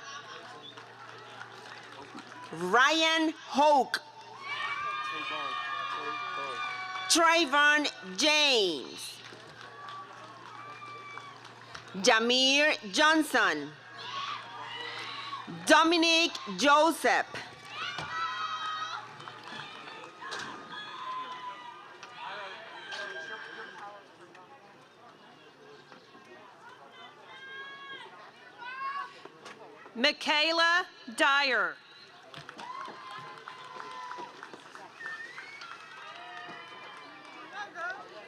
Ryan Hoke. Trayvon James. Jamir Johnson. Dominic Joseph. Michaela Dyer.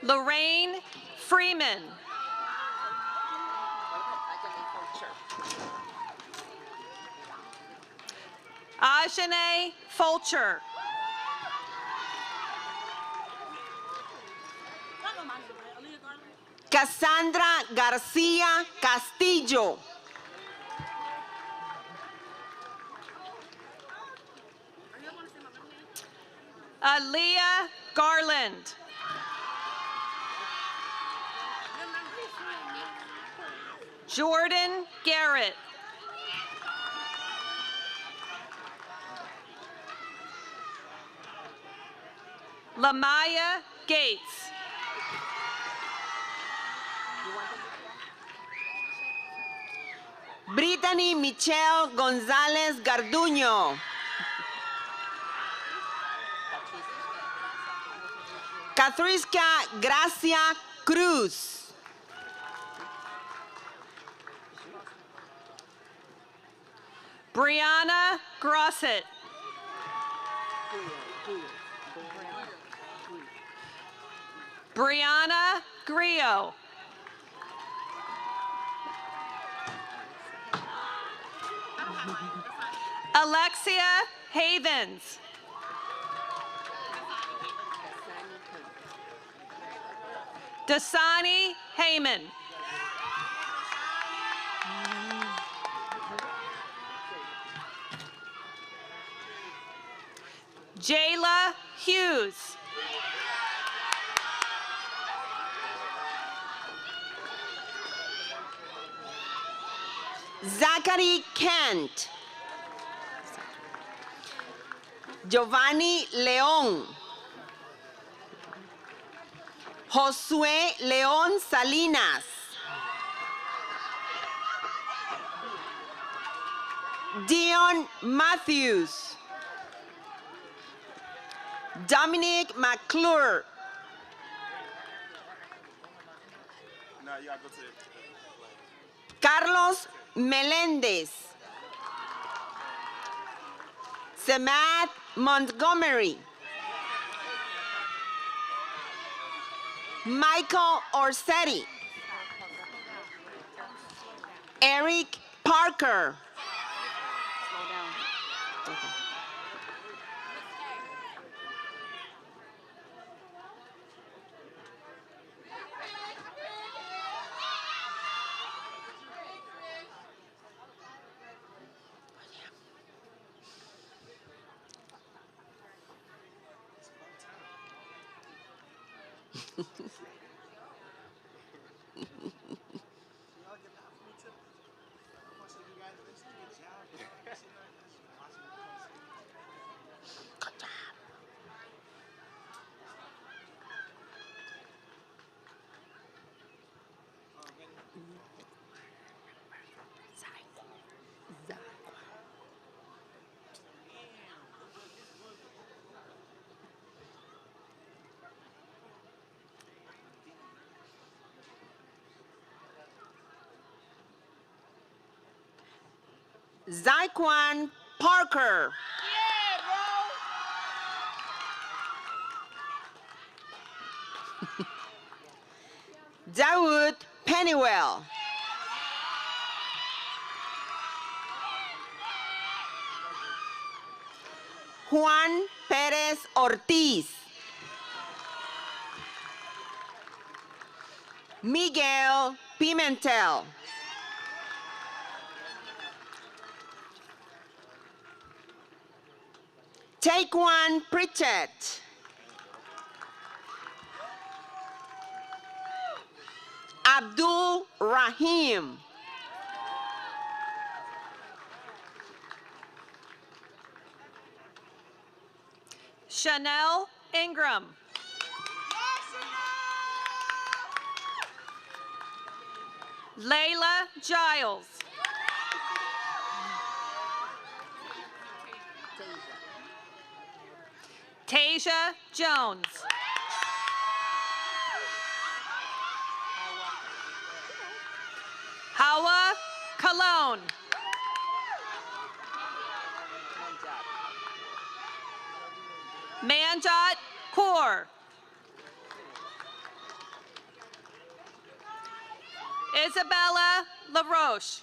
Lorraine Freeman. Ajane Fulcher. Cassandra Garcia Castillo. Aaliyah Garland. Jordan Garrett. Lamaya Gates. Brittany Michelle González Garduño. Cathrisca Gracia Cruz. Brianna Grosset. Brianna Griot. Alexia Havens. Dasani Heyman. Jayla Hughes. Zachary Kent. Giovanni León. Josué León Salinas. Dion Matthews. Dominic McClure. Carlos Melendez. Samad Montgomery. Michael Orsetti. Eric Parker. Zyquan Parker. Dawood Pennywell. Juan Pérez Ortiz. Miguel Pimentel. Taekwon Pritchett. Abdul Rahim. Chanel Ingram. Layla Giles. Tasia Jones. Hawa Cologne. Manjot Kaur. Isabella LaRoche.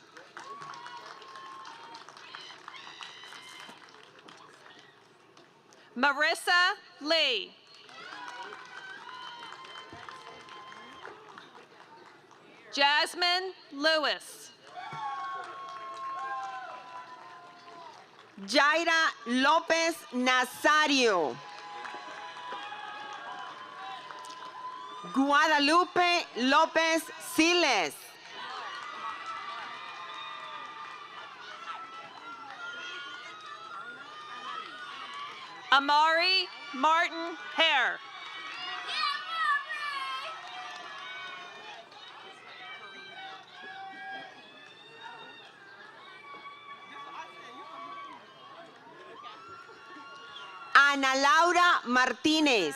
Marissa Lee. Jasmine Lewis. Jaira López Nazario. Guadalupe López Siles. Amari Martin Hare. Ana Laura Martínez.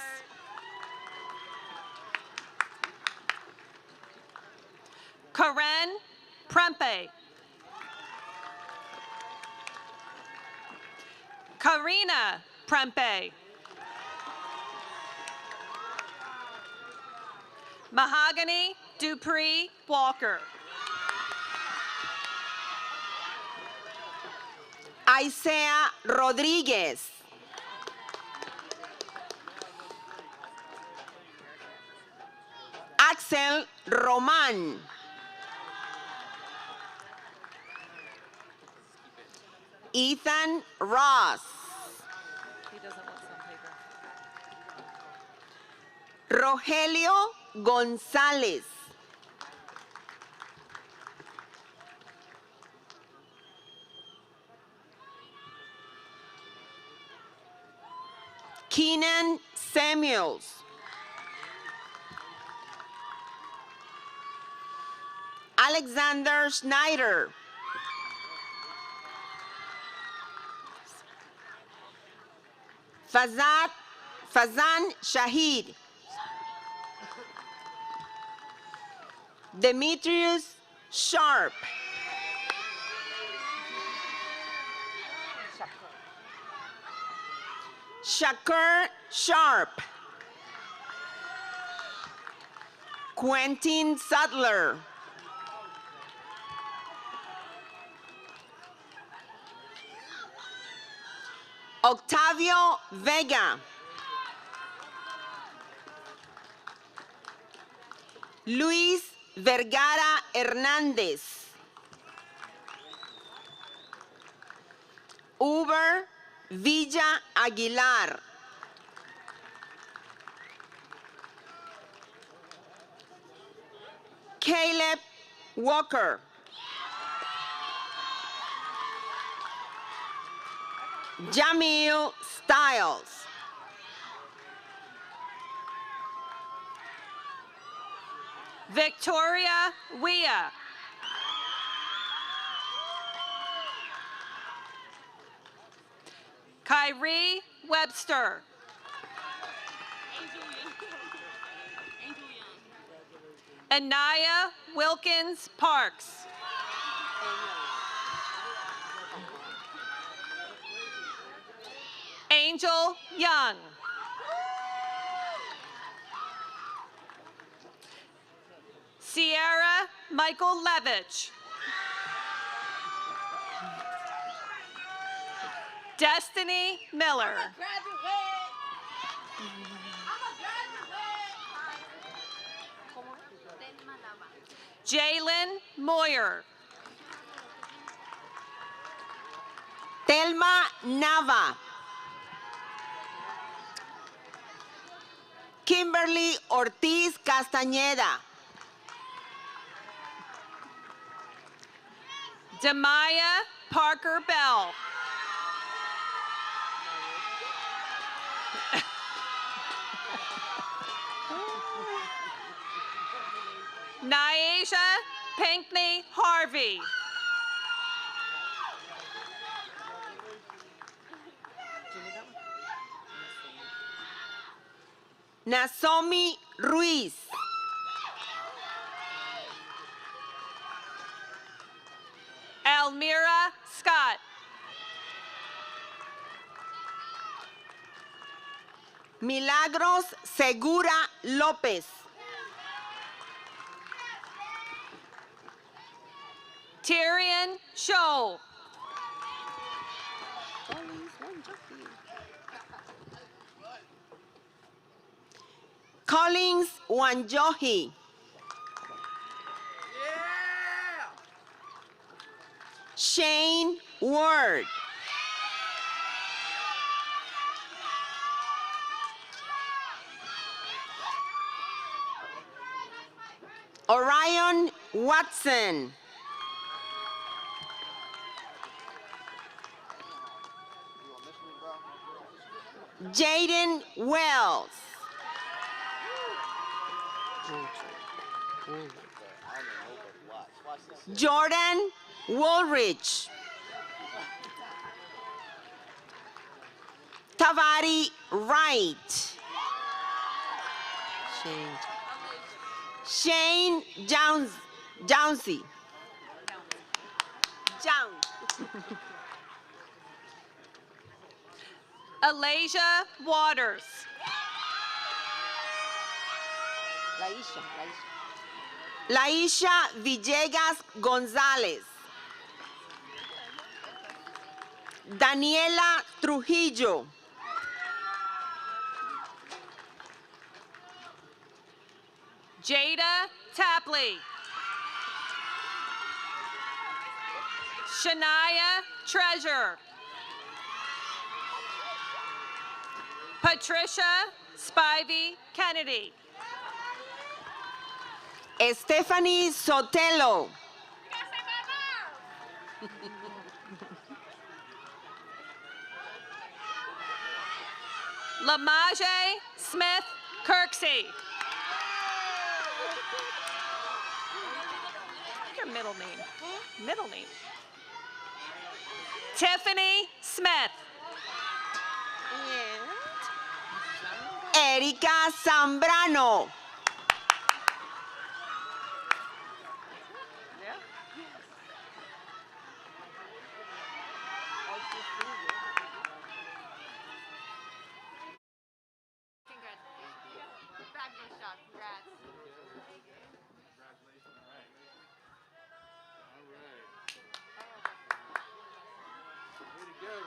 Karen Prempe. Karina Prempe. Mahogany Dupree Walker. Aisea Rodríguez. Axel Román. Ethan Ross. Rogelio González. Keenan Samuels. Alexander Schneider. Fazan Shahid. Demetrius Sharp. Shakur Sharp. Quentin Sutler. Octavio Vega. Luis Vergara Hernández. Uber Villa Aguilar. Caleb Walker. Jamil Stiles. Victoria Wea. Kyrie Webster. Anaya Wilkins Parks. Angel Young. Sierra Michael Levitch. Destiny Miller. Jalen Moyer. Telma Nava. Kimberly Ortiz Castañeda. Demaya Parker Bell. Nyasha Pinkney Harvey. Nasomi Ruiz. Elmira Scott. Milagros Segura López. Tyrion Scholl. Collins Wanjohi. Shane Ward. Orion Watson. Jaden Wells. Jordan Woolrich. Tavari Wright. Shane Jounsey. Alasia Waters. Laisha Villegas González. Daniela Trujillo. Jada Tapley. Shania Treasure. Patricia Spivey Kennedy. Stephanie Sotelo. Lamaje Smith Kirksey. Your middle name. Middle name. Tiffany Smith. Erika Zambrano.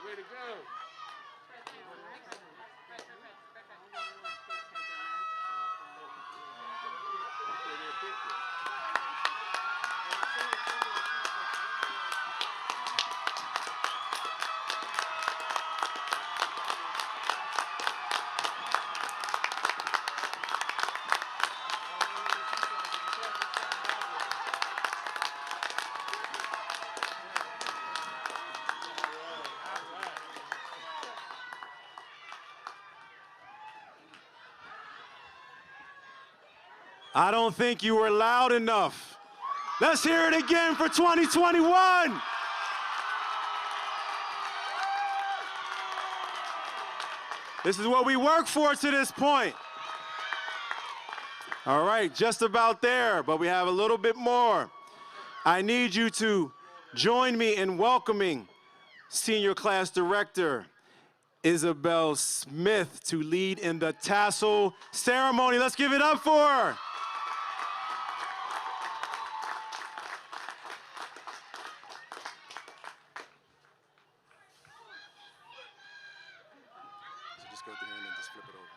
Way to go. I don't think you were loud enough. Let's hear it again for 2021. This is what we work for to this point. All right, just about there, but we have a little bit more. I need you to join me in welcoming Senior Class Director Isabel Smith to lead in the tassel ceremony. Let's give it up for her. So just go through here and then just flip it over.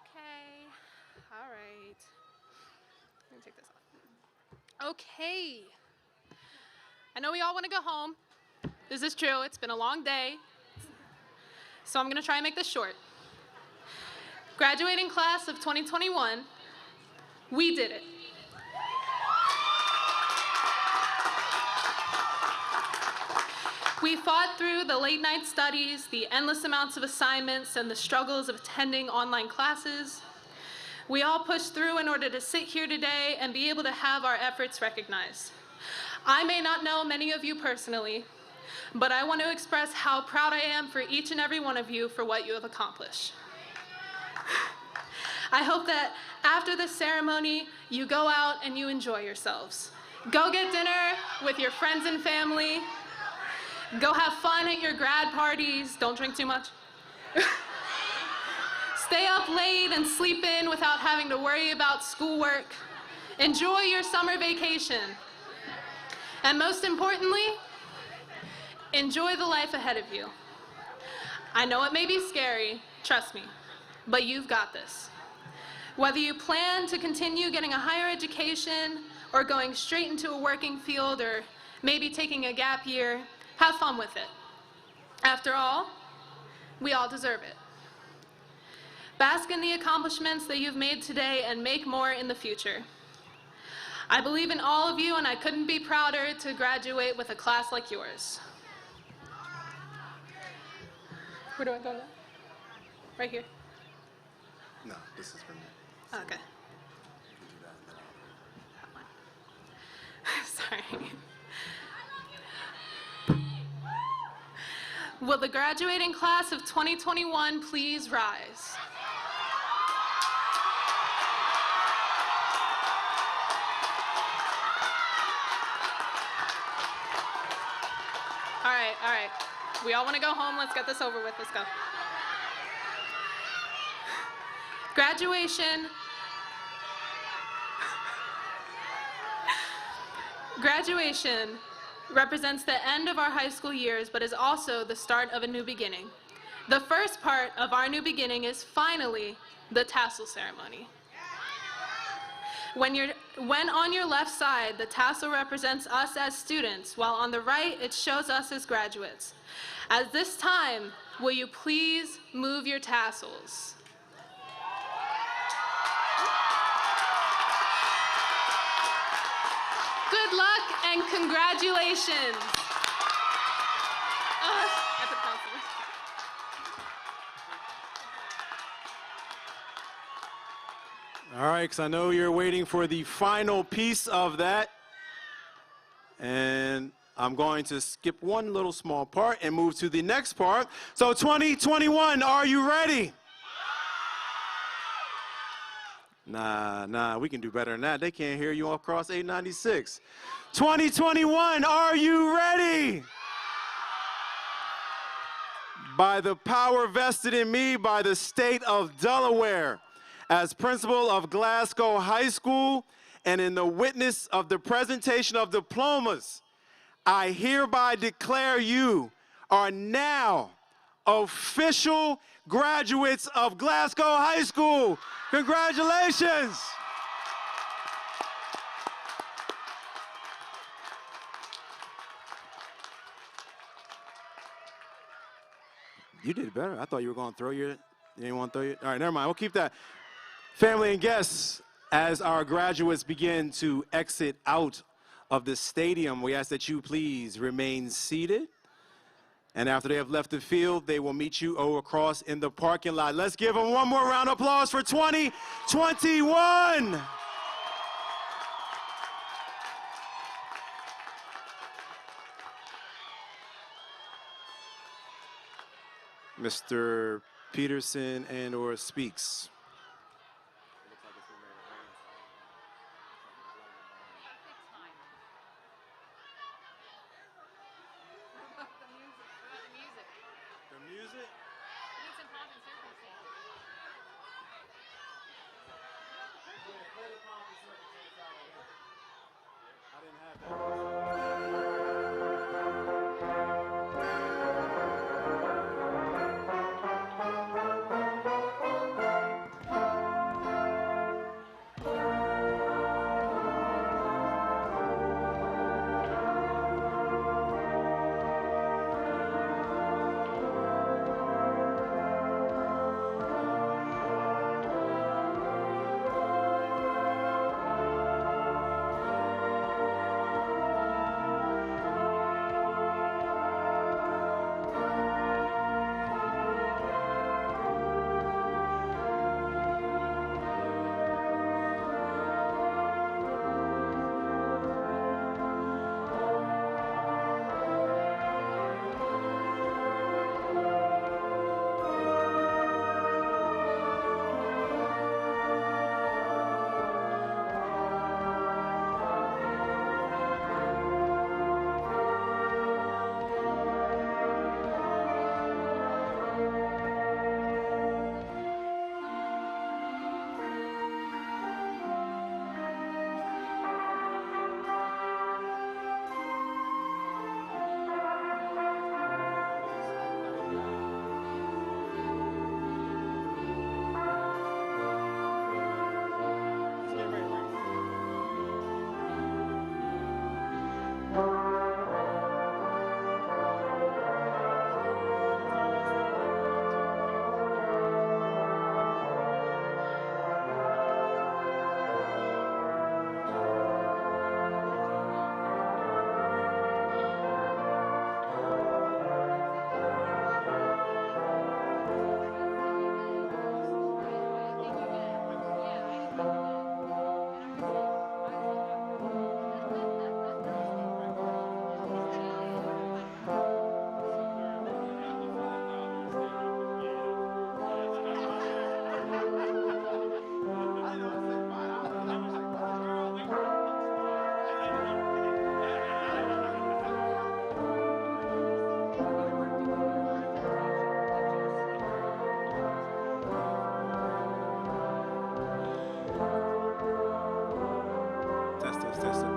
Okay. All right. Let me take this off. Okay. I know we all want to go home. This is true. It's been a long day. So I'm going to try and make this short. Graduating class of 2021, we did it. We fought through the late night studies, the endless amounts of assignments, and the struggles of attending online classes. We all pushed through in order to sit here today and be able to have our efforts recognized. I may not know many of you personally, but I want to express how proud I am for each and every one of you for what you have accomplished. I hope that after this ceremony, you go out and you enjoy yourselves. Go get dinner with your friends and family. Go have fun at your grad parties. Don't drink too much. Stay up late and sleep in without having to worry about schoolwork. Enjoy your summer vacation. And most importantly, enjoy the life ahead of you. I know it may be scary, trust me, but you've got this. Whether you plan to continue getting a higher education or going straight into a working field or maybe taking a gap year, have fun with it. After all, we all deserve it. Bask in the accomplishments that you've made today and make more in the future. I believe in all of you, and I couldn't be prouder to graduate with a class like yours. Where do I go now? Right here? No, this is for me. Okay. You can do that and then Sorry. Will the graduating class of 2021 please rise? All right. We all want to go home. Let's get this over with. Let's go. Graduation. Graduation represents the end of our high school years, but is also the start of a new beginning. The first part of our new beginning is finally the tassel ceremony. When on your left side, the tassel represents us as students, while on the right, it shows us as graduates. At this time, will you please move your tassels? Good luck and congratulations. All right, because I know you're waiting for the final piece of that. And I'm going to skip one little small part and move to the next part. So 2021, are you ready? Nah, we can do better than that. They can't hear you across 896. 2021, are you ready? By the power vested in me by the state of Delaware, as principal of Glasgow High School, and in the witness of the presentation of diplomas, I hereby declare you are now official graduates of Glasgow High School. Congratulations. You did better. I thought you were going to throw your, you didn't want to throw your, all right, never mind. We'll keep that. Family and guests, as our graduates begin to exit out of the stadium, we ask that you please remain seated. And after they have left the field, they will meet you across in the parking lot. Let's give them one more round of applause for 2021. Mr. Peterson and/or Speaks. The music? I didn't have Test it.